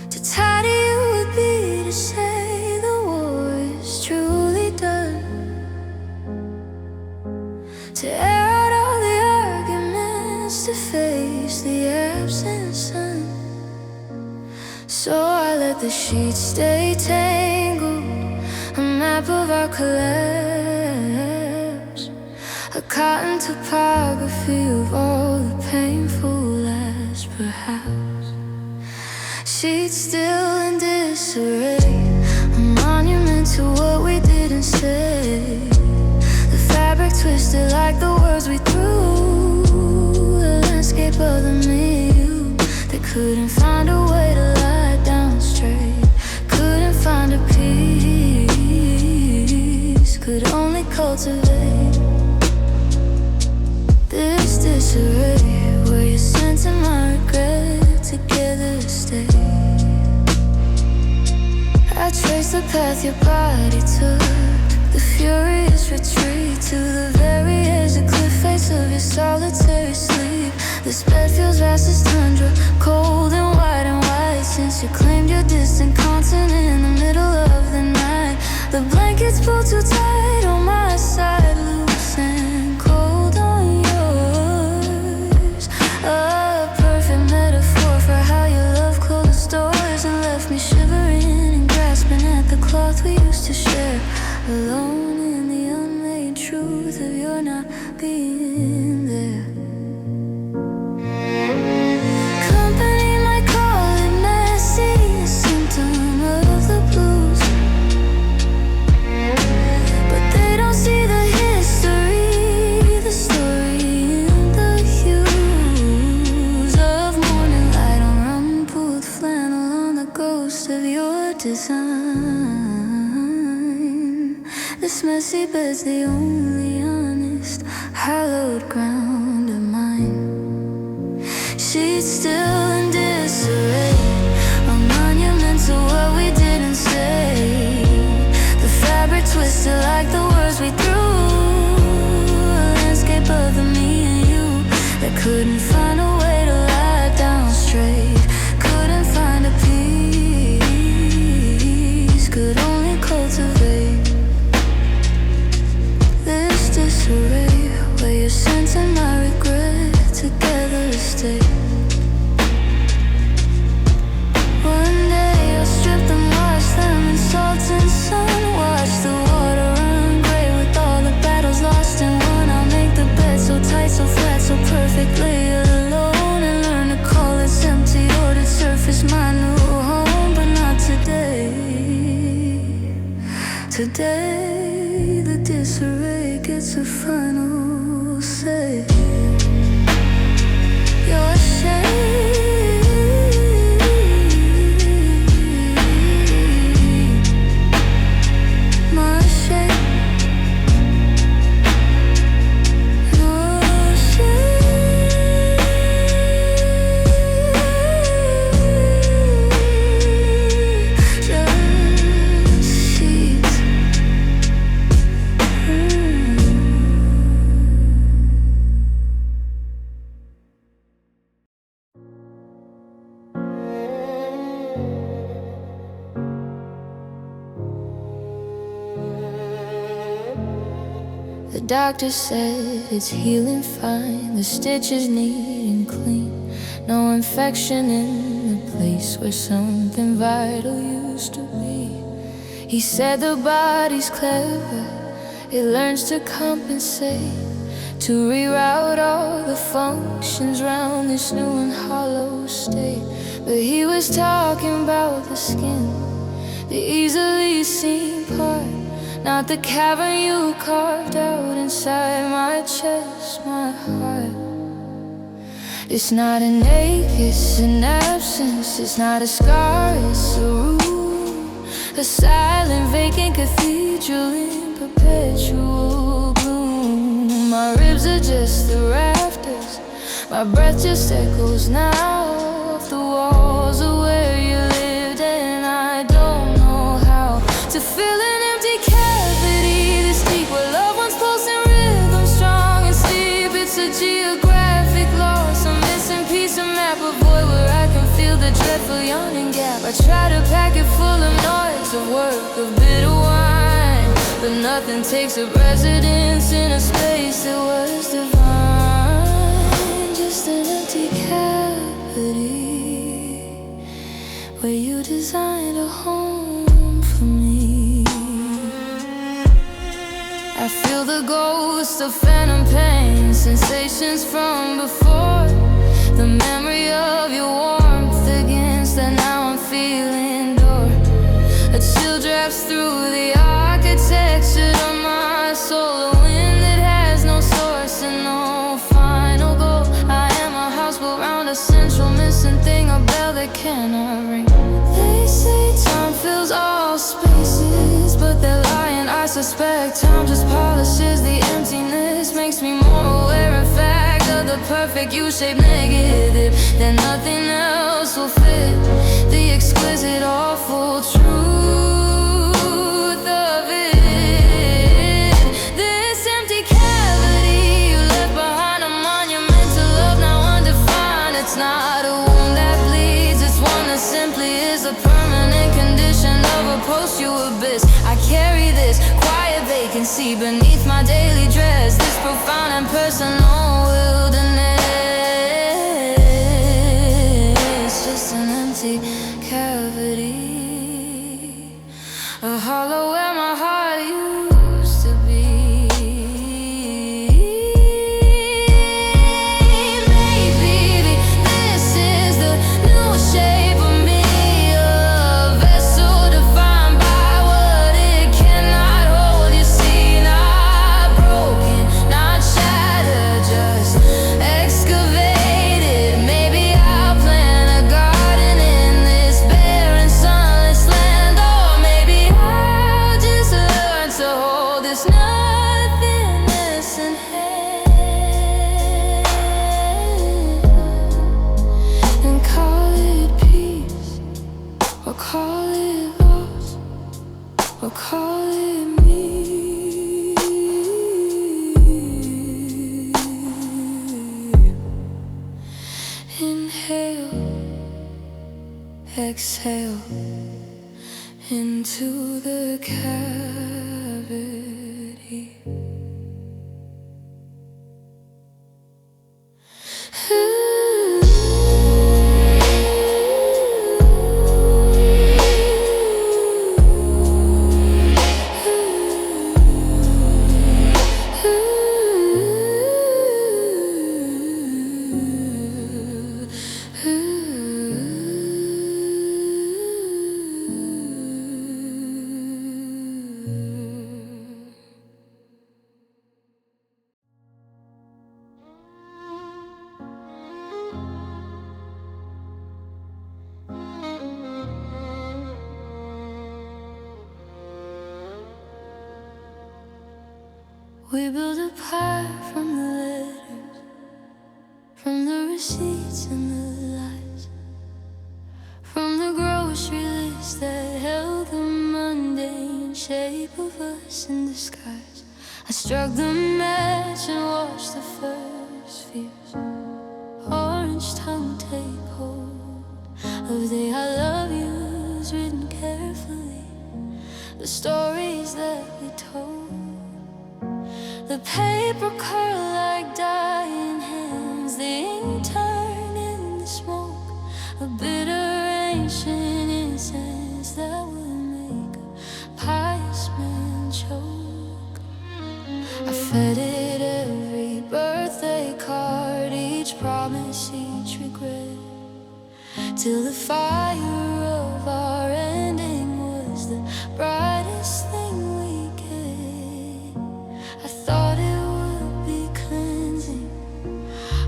To tidy you would be to say the war is truly done, to air out all the arguments, to face the absent sun. So I let the sheets stay tangled, a map of our collapse, a cotton topography of all the painful last, perhaps. Sheets still in disarray, a monument to what we didn't say. The fabric twisted like the words we threw Couldn't find a way to lie down straight. Couldn't find a peace. Could only cultivate this disarray where your sense and my regret together stay. I traced the path your body took, the furious retreat to the very edge, the cliff face of your solitary sleep. This bed feels vast as tundra, cold and white since you claimed your distant continent in the middle of the night. The blankets pulled too tight on my side, loose and cold on yours. A perfect metaphor for how your love closed doors and left me shivering and grasping at the cloth we used to share, alone in the unmade truth of your not being there. Company might call it messy, a symptom of the blues, but they don't see the history, the story in the hues of morning light on rumpled flannel on the ghost of your design. This messy bed's the only honest, hallowed ground of mine. She's still in disarray, a monument to what we didn't say. The fabric twisted like the words we threw, a landscape of the me and you that couldn't find a way to lie down straight. Couldn't find a peace, could only cultivate this disarray where your sense and my regret together stay. One day I'll strip them, wash them in salt and sun, watch the water run gray with all the battles lost in one. I'll make the bed so tight, so flat, so perfectly alone, and learn to call its empty ordered surface my new home. But not today. Today the disarray gets a final say. Your shade, my shade, your shade, just sheets. The doctor said it's healing fine, the stitches neat and clean, no infection in the place where something vital used to be. He said the body's clever, it learns to compensate, to reroute all the functions round this new and hollow state. But he was talking about the skin, the easily seen part, not the cavern you carved out inside my chest, my heart. It's not an ache, it's an absence. It's not a scar, it's a room, a silent, vacant cathedral in perpetual bloom. My ribs are just the rafters, my breath just echoes now off the walls of where you lived, and I don't know how to fill an empty cavity this deep where loved ones pulsing rhythm strong and sleep. It's a geographic loss, a missing piece, a map, a void where I can feel the dreadful yawning gap. I try to pack it full of noise, of work, of bitter wine, but nothing takes up residence in a space that was divine. Just an empty cavity where you designed a home for me. I feel the ghost of phantom pain, sensations from before, the memory of your warmth against that now I'm feeling door. A chill drafts through the architecture of my soul, a wind that has no source and no final goal. I am a house built around a central missing thing, a suspect time just polishes the emptiness, makes me more aware, in fact, of the perfect U-shaped negative. Then nothing else will fit the exquisite, awful truth of it. This empty cavity you left behind, a monument to love now undefined. It's not a wound that bleeds, it's one that simply is a permanent condition of a post-you abyss. I carry this quiet vacancy beneath my daily dress, this profound and personal wilderness. Just an empty cavity, a hollow where my heart used to be. Maybe this is the new shape of me, a vessel defined by what it cannot hold. You see, not broken, not shattered, just excavated. Maybe I'll plant a garden in this barren, sunless land, or maybe I'll just learn to hold this nothingness in hand and call it peace, or call it loss, or call it me. Inhale, exhale into the cavity. We build apart from the letters, from the receipts and the lies, from the grocery list that held the mundane shape of us in disguise. I struck the match and watched the first fierce orange tongue take hold of the I love yous written carefully, the stories that we told. The paper curled like dying hands, the ink turned into smoke, a bitter ancient incense that would make a pious man choke. I fed it every birthday card, each promise, each regret, till the fire of our ending was the brightest thing we get. I thought it would be cleansing,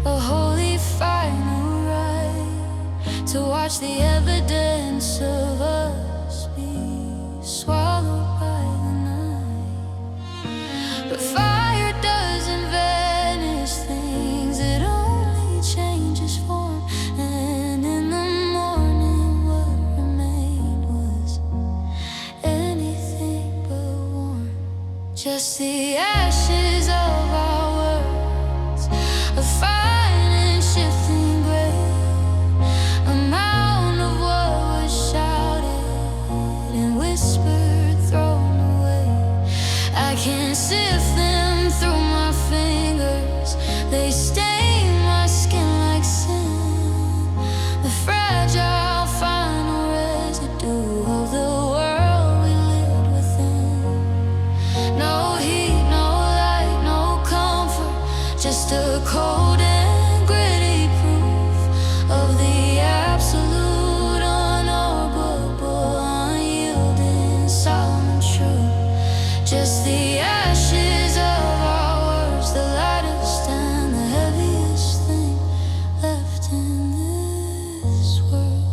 a holy final rite, to watch the evidence of us be swallowed by the night. But fire doesn't vanish things, it only changes form. And in the morning what remained was anything but warm, just the ashes of our words, a fine and shifting gray, a mound of what was shouted and whispered, thrown away. I can't sift them through my fingers, they stain my skin like sin, the fragile final residue of the world we lived within. No heat, no light, no comfort, just a cold and gritty proof of the absolute, unarguable, unyielding, solemn truth. Just the ashes of our words, the lightest and the heaviest thing left in this world.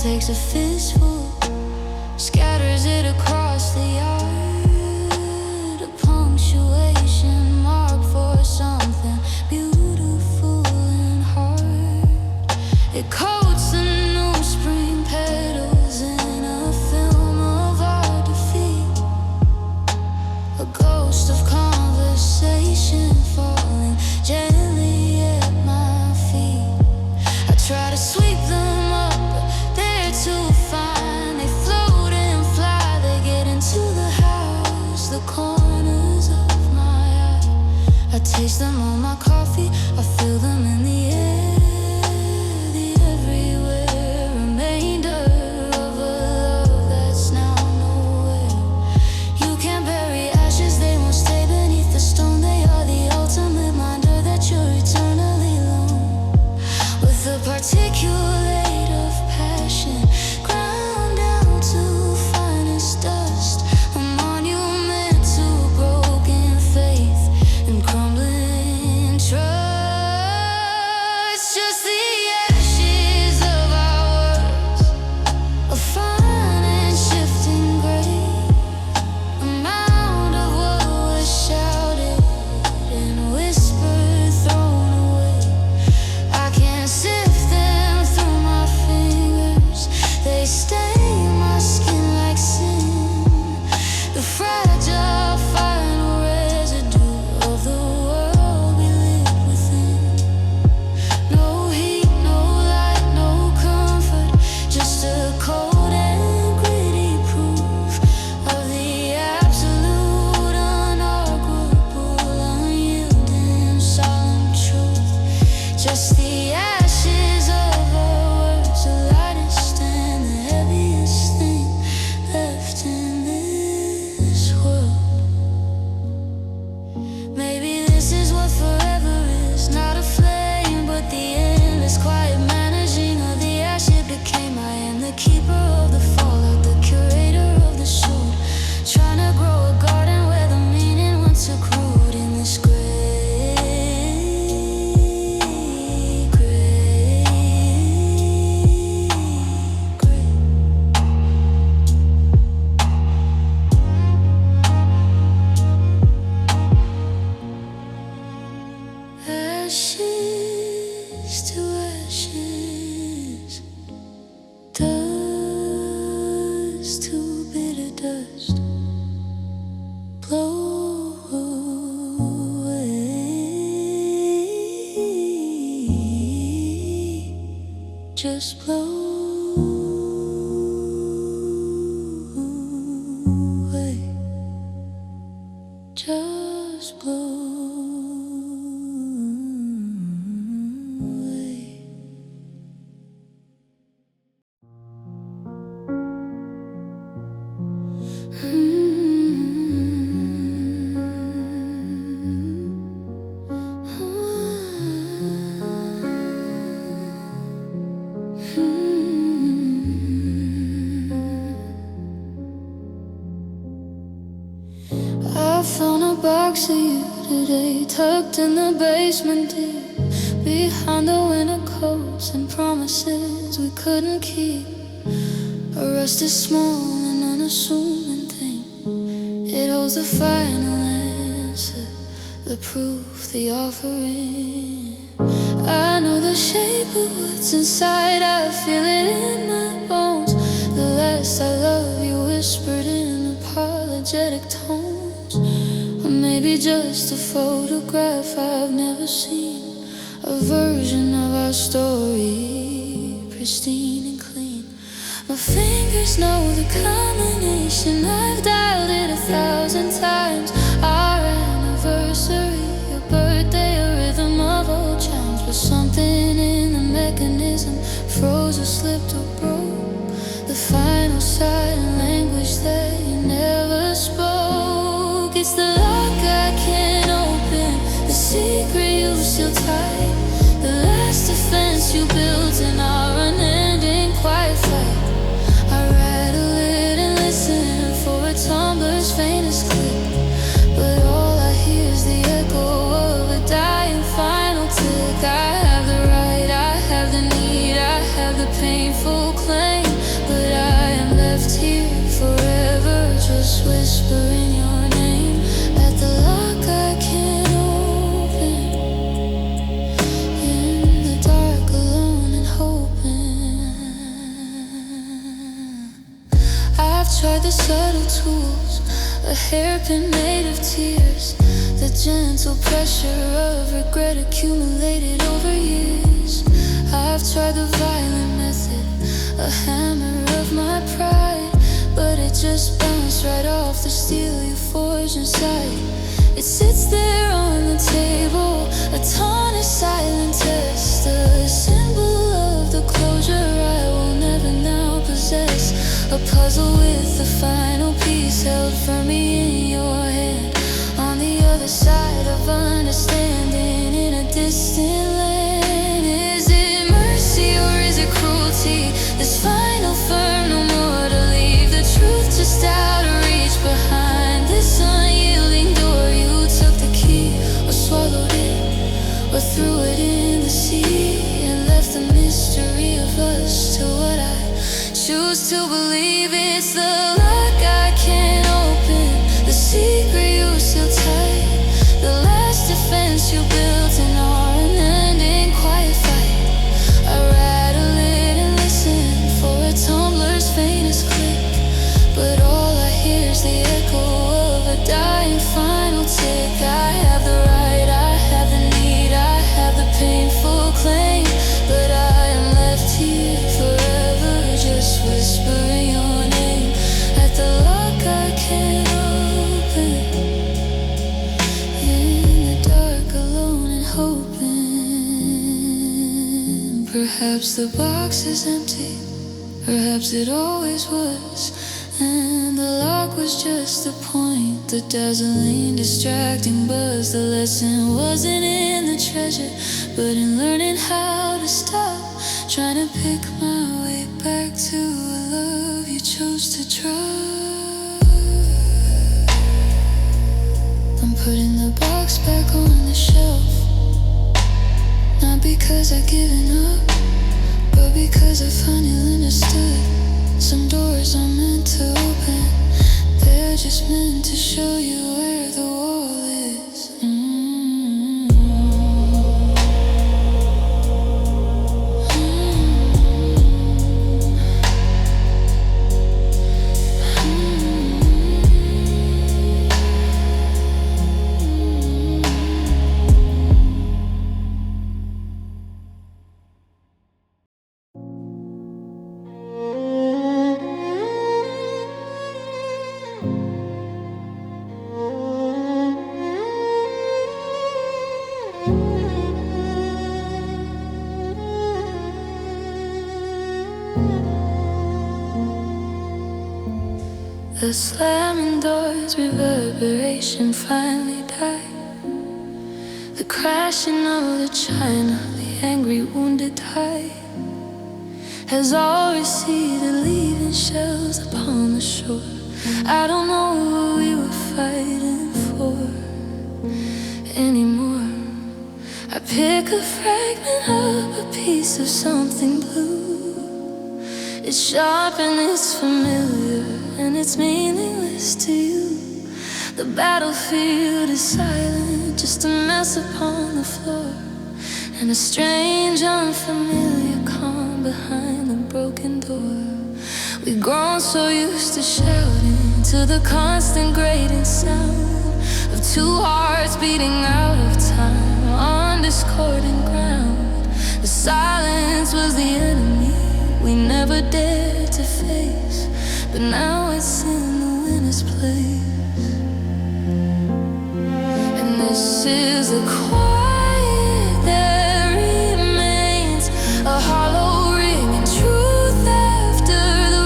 takes a fistful, scatters it across the yard. A punctuation mark for something beautiful and hard. It coats the new spring petals in a film of our defeat. A ghost of conversation falling gently at my feet. I try to sweep them up, but they're too fine. They float and fly, they get into the house, the corners of my eye. I taste them on my coffee, I feel them in the air, the everywhere remainder of a love that's now nowhere. You can't bury ashes, they won't stay beneath the stone. They are the ultimate reminder that you're eternally alone. With a particulate of passion ground down to finest dust, a monument to broken faith and crumbling trust. Just the ashes of our words, a fine and shifting gray, a mound of what was shouted and whispered, thrown away. I can't sift them through my fingers, they stain my skin like sin. The fragile final residue of the world we live within. No heat, no light, no comfort, just a cold and gritty proof of the absolute, unarguable, unyielding, solemn truth. Just the ashes of our words, the lightest and the heaviest thing left in this world. Maybe this is what forever is, not a flame, but the endless quiet managing of the ash it became. I am the keeper of the fallout, the curator of the sword, trying to grow a garden where the meaning once accrued in this gray. Ashes to ashes, dust to bitter dust, blow away, just blow away, just blow away. I found a box of you today, tucked in the basement deep, behind the winter coats and promises we couldn't keep. A rusted small and unassuming thing, it holds the final answer, the proof, the offering. I know the shape of what's inside, I feel it in my bones. The last I love you whispered in apologetic tones, or maybe just a photograph I've never seen, a version of our story, pristine and clean. My fingers know the combination, I've dialed it 1,000 times. Our anniversary, your birthday, a rhythm of old chimes. But something in the mechanism froze or slipped or broke, the final silent language that you never spoke. It's the lock I can't open, the secret you still tight, the last defense you built in our unending quiet fight. I rattle it and listen for a tumbler's faintest click, but all I hear is the echo of a dying final tick. I have the right, I have the need, I have the painful claim tried the subtle tools, a hairpin made of tears, the gentle pressure of regret accumulated over years. I've tried the violent method, a hammer of my pride, but it just bounced right off the steel you forged inside. It sits there on the table, a tarnished silent test, a symbol of the closure I will never now possess. A puzzle with the final piece held firmly in your hand, on the other side of understanding in a distant land. Is it mercy or is it cruelty? This final firm, no more to leave the truth just out of reach. Behind this unyielding door, you took the key, or swallowed it, or threw it in the sea, and left the mystery of us to what I choose to believe. It's the lock I can't open, the secret you still tight, the last defense you built in our unending quiet fight. I rattle it and listen for a tumbler's faintest click, but all I hear is the echo of a dying final tick. I have the right, I have the need, I have the painful claim, but I am left here forever, just whispering your name at the lock I can't open, in the dark, alone and hoping. Perhaps the box is empty, perhaps it always was, and the lock was just the point, the dazzling, distracting buzz. The lesson wasn't in the treasure, but in learning how to stop, trying to pick my way back to a love you chose to trust. I'm putting the box back on the shelf, not because I've given up, but because I finally understood. Some doors aren't meant to open, they're just meant to show you where the wall is. The slamming doors, reverberation finally died. The crashing of the china, the angry wounded tide, has all receded, leaving shells upon the shore. I don't know what we were fighting for anymore. I pick a fragment up, a piece of something blue. It's sharp and it's familiar, and it's meaningless to you. The battlefield is silent, just a mess upon the floor, and a strange, unfamiliar calm behind the broken door. We've grown so used to shouting to the constant grating sound of two hearts beating out of time on discordant ground. The silence was the enemy we never dared to face, but now it's in the winner's place. And this is the quiet that remains, a hollow ringing truth after the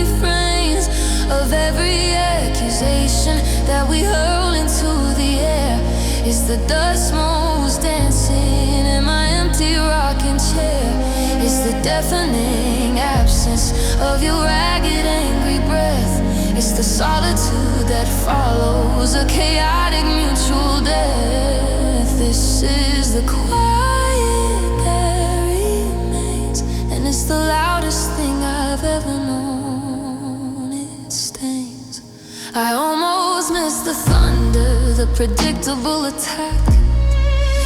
refrains of every accusation that we hurl into the air. It's the dust moles dancing in my empty rocking chair. It's the deafening absence of your ragged, angry breath. It's the solitude that follows a chaotic mutual death. This is the quiet that remains, and it's the loudest thing I've ever known. It stains. I almost missed the thunder, the predictable attack,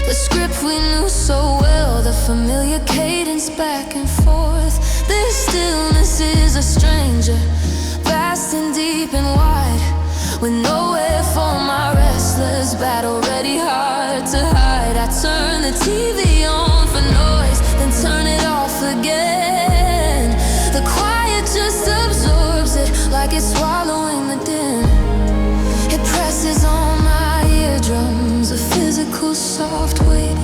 the script we knew so well, the familiar cadence back and forth. This stillness is a stranger, vast and TV on for noise, then turn it off again. The quiet just absorbs it like it's swallowing the din. It presses on my eardrums, a physical soft weight,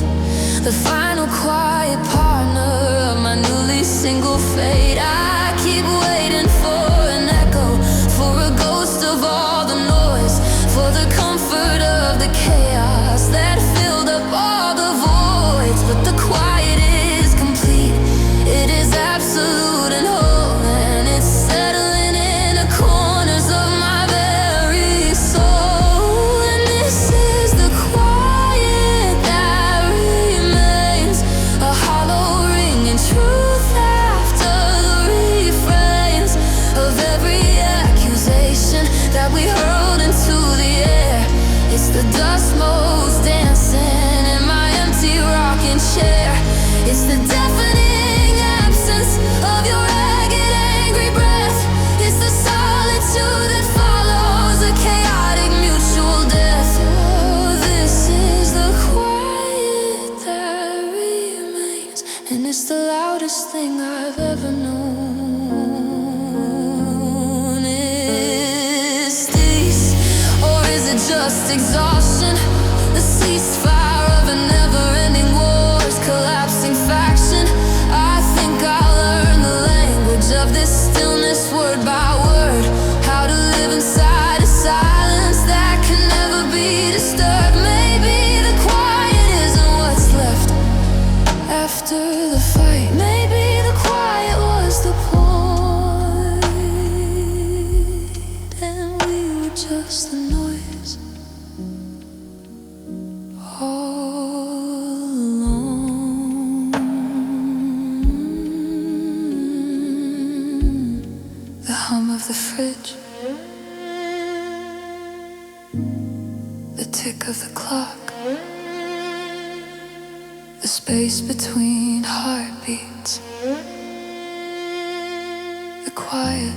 the final quiet partner of my newly single fate. I keep waiting for an echo, for a ghost of all the noise, for the comfort of the chaos that filled up all the voids. But the quiet is complete, it is absolute and whole, and it's settling in the corners of my very soul. And this is the quiet that remains, a hollow ringing truth after the refrains of every accusation that we hurled into the air. It's the dust motes dancing in my empty rocking chair. It's the deafening absence of your ragged, angry breath. It's the solitude that follows a chaotic mutual death. Oh, this is the quiet that remains, and it's the loudest thing I've ever known. Is this, or is it just exhaustion? The ceasefire of a never-ending war's collapsing faction. I think I'll learn the language of this stillness word by word, how to live inside a silence that can never be disturbed. Maybe the quiet isn't what's left after the fight. Maybe the quiet was the point, and we were just the noise all alone. The hum of the fridge, the tick of the clock, the space between heartbeats, the quiet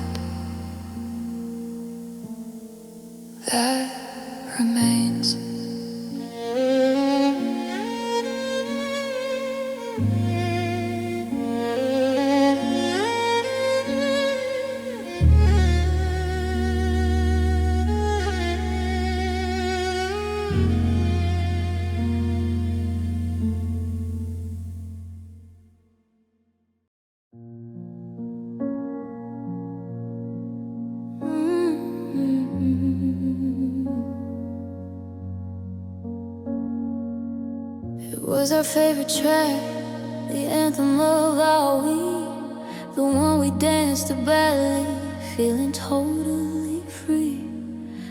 that remains. It was our favorite track, the anthem of our week, the one we danced to badly, feeling totally free.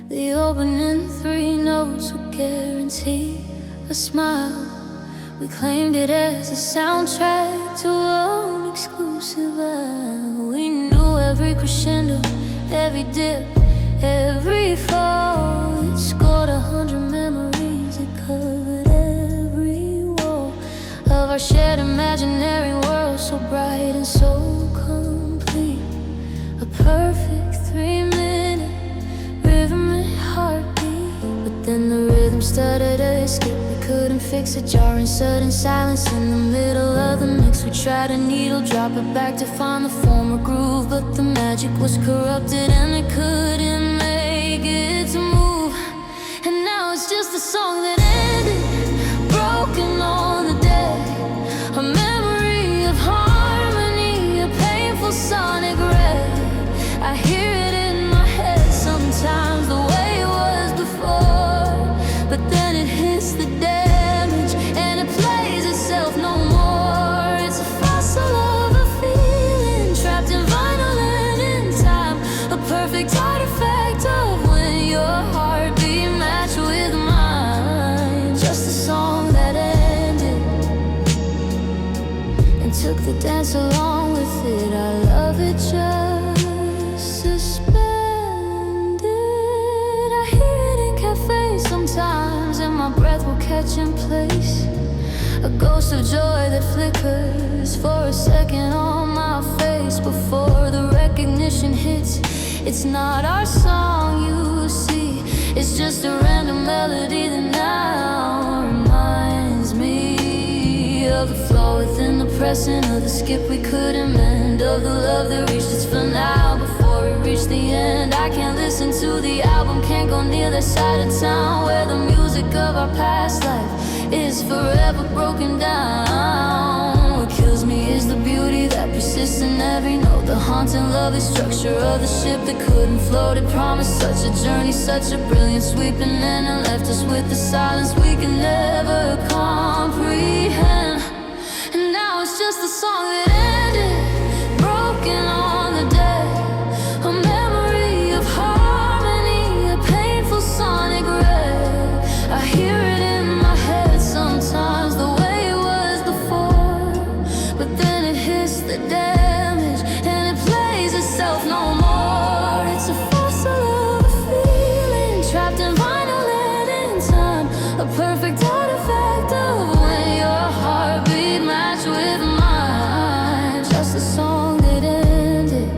The opening three notes would guarantee a smile. We claimed it as a soundtrack to an exclusive album. We knew every crescendo, every dip, every fall. It scored 100 memories, it covered every wall of our shared imaginary world, so bright and so complete. A perfect 3-minute rhythmic heartbeat. But then the rhythm started to escape. We couldn't fix it, jarring sudden silence in the middle of the mix. We tried a needle, drop it back to find the former groove, but the magic was corrupted and it couldn't make it to move. And now it's just a song that ended, broken on the deck, a memory of harmony, a painful sonic red. I hear it in my head sometimes, the way it was before, but then it hits the damage and it plays itself no more. It's a fossil of a feeling, trapped in vinyl and in time, a perfect artifact of when your heartbeat matched with mine. Just a song that ended and took the dance along with it. I love it just suspended. I hear it in cafes sometimes, and my breath will catch in place. A ghost of joy that flickers for a second on my face before the recognition hits. It's not our song, you see, it's just a random melody that now reminds me of the flaw within the present, of the skip we couldn't mend, of the love that reached its finale before it reached the end. I can't listen to the album, can't go near that side of town where the music of our past life is forever broken down. What kills me is the beauty that persists in every note, the haunting lovely structure of the ship that couldn't float. It promised such a journey, such a brilliant sweeping end, and left us with the silence we can never comprehend. And now it's just a song that ended, broken on the day, a memory of harmony, a painful sonic red. I hear it in my head sometimes, the way it was before, but then it hits the damage and it plays itself no more. It's a fossil of a feeling, trapped in vinyl and in time, a perfect artifact of when your heartbeat matched with mine. Just a song that ended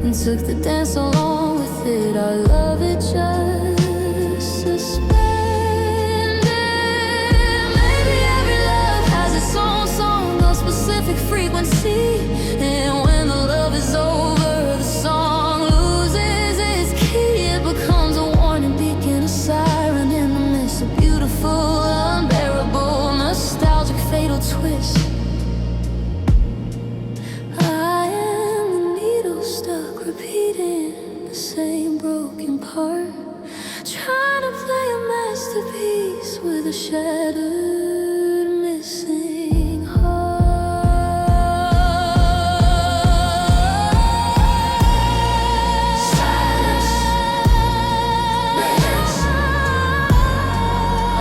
and took the dance along with it. Our love, it just suspended. Maybe every love has its own song, no specific frequency, and when the love is over, the song loses its key. It becomes a warning beacon, a siren in the midst, a beautiful, unbearable, nostalgic, fatal twist. I am the needle stuck, repeating the same broken part, trying to play a masterpiece with a shattered, missing heart. Silence, the hiss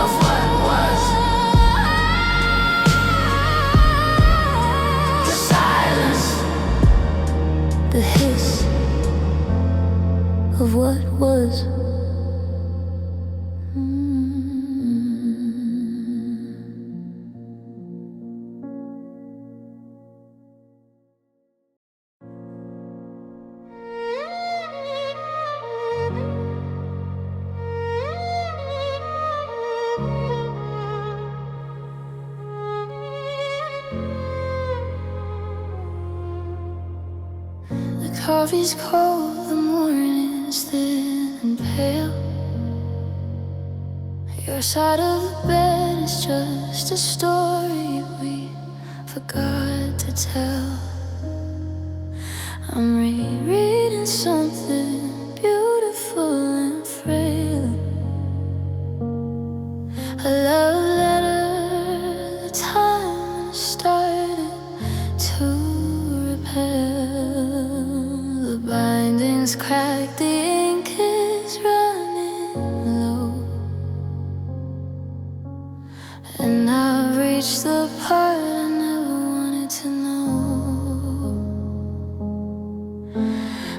of what was. The silence, the hiss of what was. The coffee's cold, the morning's thin and pale. Your side of the bed is just a story we forgot to tell. I'm rereading something beautiful and frail, a love letter, the time when it started to repel. The binding's cracked, the ink is running low, and I've reached the part I never wanted to know.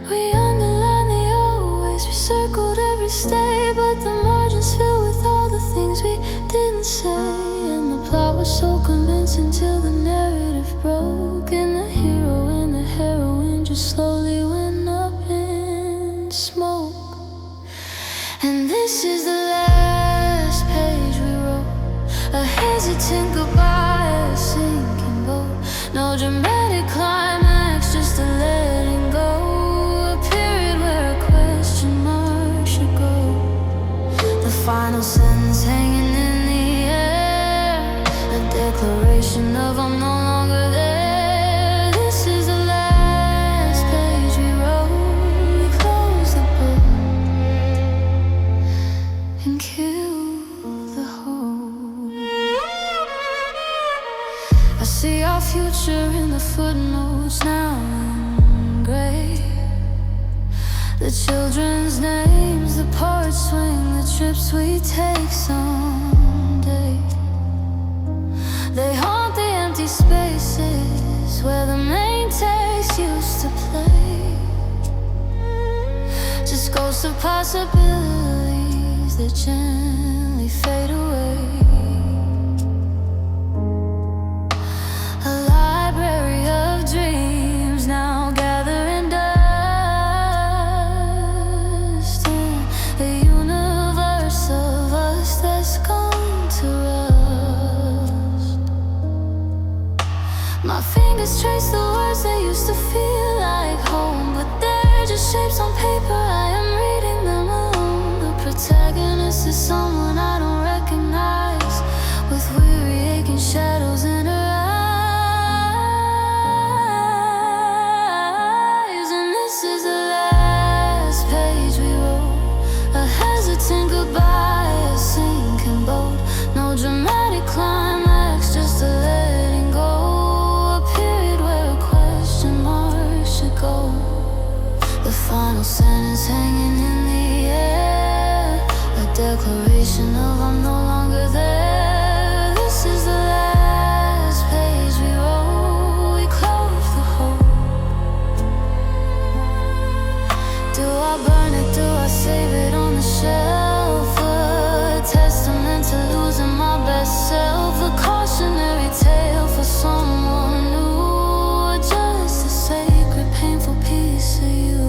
We underlined the always, we circled every stay, but the margins fill with all the things we didn't say. And the plot was so convincing till the narrative broke, and the hero and the heroine just slowly went up in smoke. And this is the last page we wrote, a hesitant goodbye, a sinking boat. No dramatic climax, just a letting go, a period where a question mark should go. The final sentence hanging in the air, a declaration of I'm no longer there. This is the last page we wrote. We close the book and kill the hope. I see our future in the footnotes now in gray, the children's names, the porch swing, the trips we take someday. They haunt the empty spaces where the main text used to play, just ghosts of possibilities that gently fade away. A library of dreams now gathering dust, and a universe of us that's gone to rust. final sentence hanging in the air, a declaration of I'm no longer there. This is the last page we wrote, we close the hole. Do I burn it, do I save it on the shelf? A testament to losing my best self, a cautionary tale for someone new, or just a sacred painful piece of you.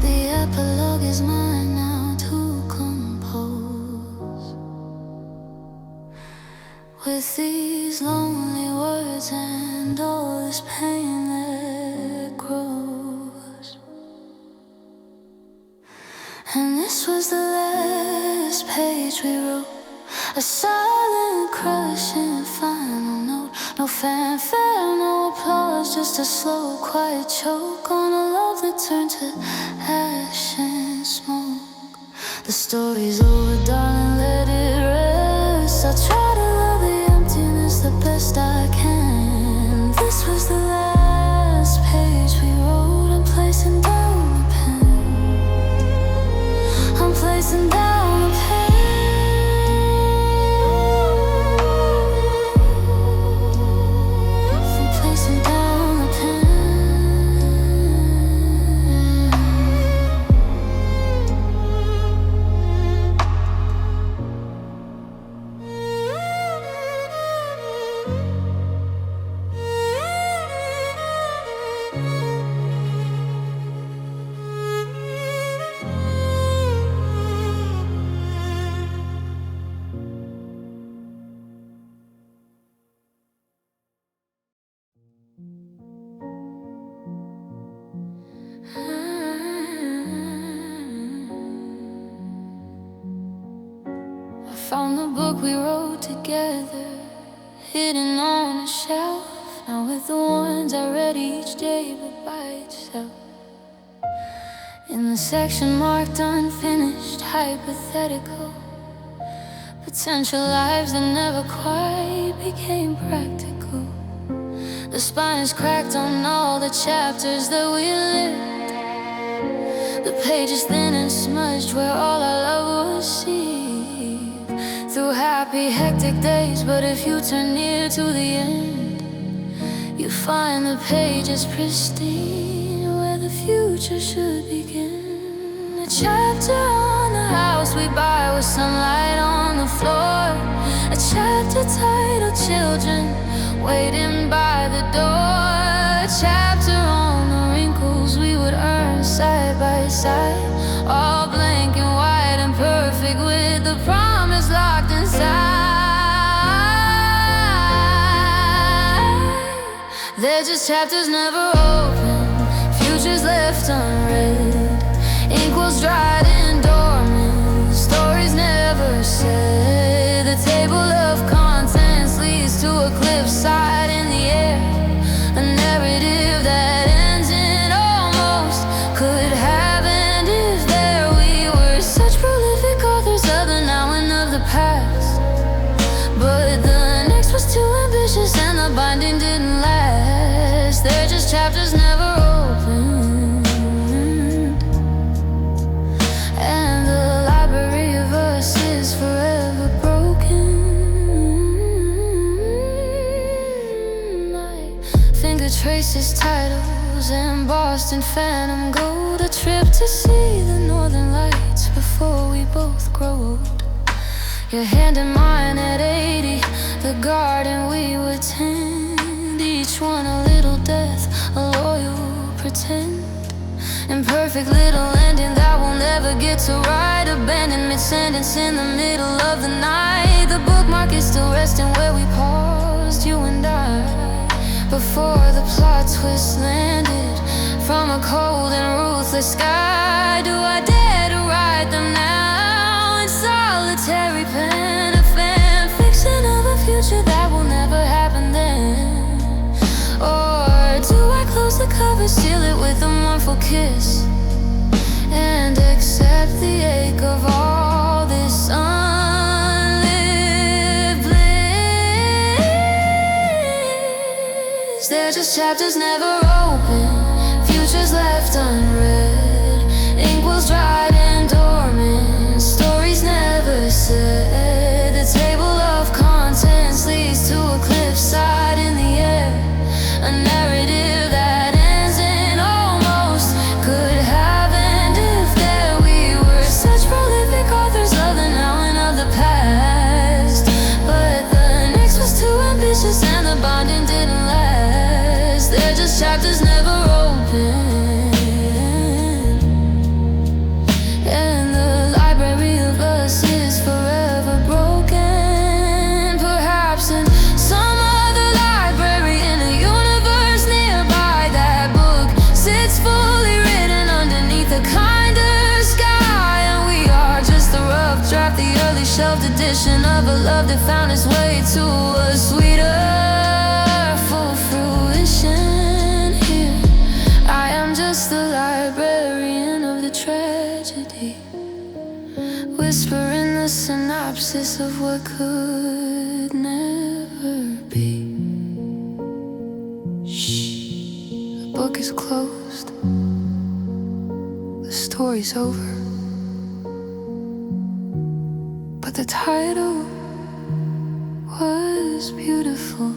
The epilogue is mine now to compose, with these lonely words and all this pain that grows. And this was the last page we wrote, a silent crushing final note. No fanfare, no applause, just a slow, quiet choke on a love that turned to ash and smoke. The story's over, darling, let it rest. I'll try to love the emptiness the best I can. This was the last page we wrote. I'm placing down the pen, I'm placing down the pen. Found the book we wrote together, hidden on a shelf. Now with the ones I read each day, but by itself. In the section marked unfinished, hypothetical, potential lives that never quite became practical. The spine is cracked on all the chapters that we lived. The page is thin and smudged where all our love was seen. Through happy, hectic days, but if you turn near to the end, you find the page is pristine, where the future should begin. A chapter on the house we buy with sunlight on the floor, a chapter titled Children waiting by the door, a chapter on the wrinkles we would earn side by side, all blank and white and perfect with the promise locked inside. They're just chapters never open, futures left unread, ink was dried and dormant, stories never said. The table of contents leads to a cliffside in the air, a narrative that ends in almost could have ended if there we were such prolific authors of the now and of the past. But the next was too ambitious and the binding didn't last. They're just chapters never opened, and the library of us is forever broken. My finger traces titles embossed in phantom gold, a trip to see the northern lights before we both grow old. Your hand in mine at 80, the garden we would tend, each one a little death, a loyal pretend. Imperfect little ending that we'll never get to write, abandoned mid-sentence in the middle of the night. The bookmark is still resting where we paused, you and I, before the plot twist landed from a cold and ruthless sky. Do I dare to write them now in solitary pen, a fan fiction of a future that will never happen then? Or do I close the cover, seal it with a mournful kiss, and accept the ache of all this unlived bliss? They're just chapters never open, futures left unread, inkwells dried and dormant, stories never said. The table of contents leads to a cliffside in the air, a narrative that ends in almost could have. And if there we were such prolific authors of the now and of the past, but the next was too ambitious and the bonding didn't last. They're just chapters never open, and the library of us is forever broken. Perhaps in some other library in a universe nearby, that book sits fully written underneath a kinder sky, and we are just the rough draft, the early shelved edition of a love that found its way to a sweeter full fruition here. I am just the librarian of the tragedy, whispering the synopsis of what could never be. Shh, the book is closed, the story's over, but the title was beautiful.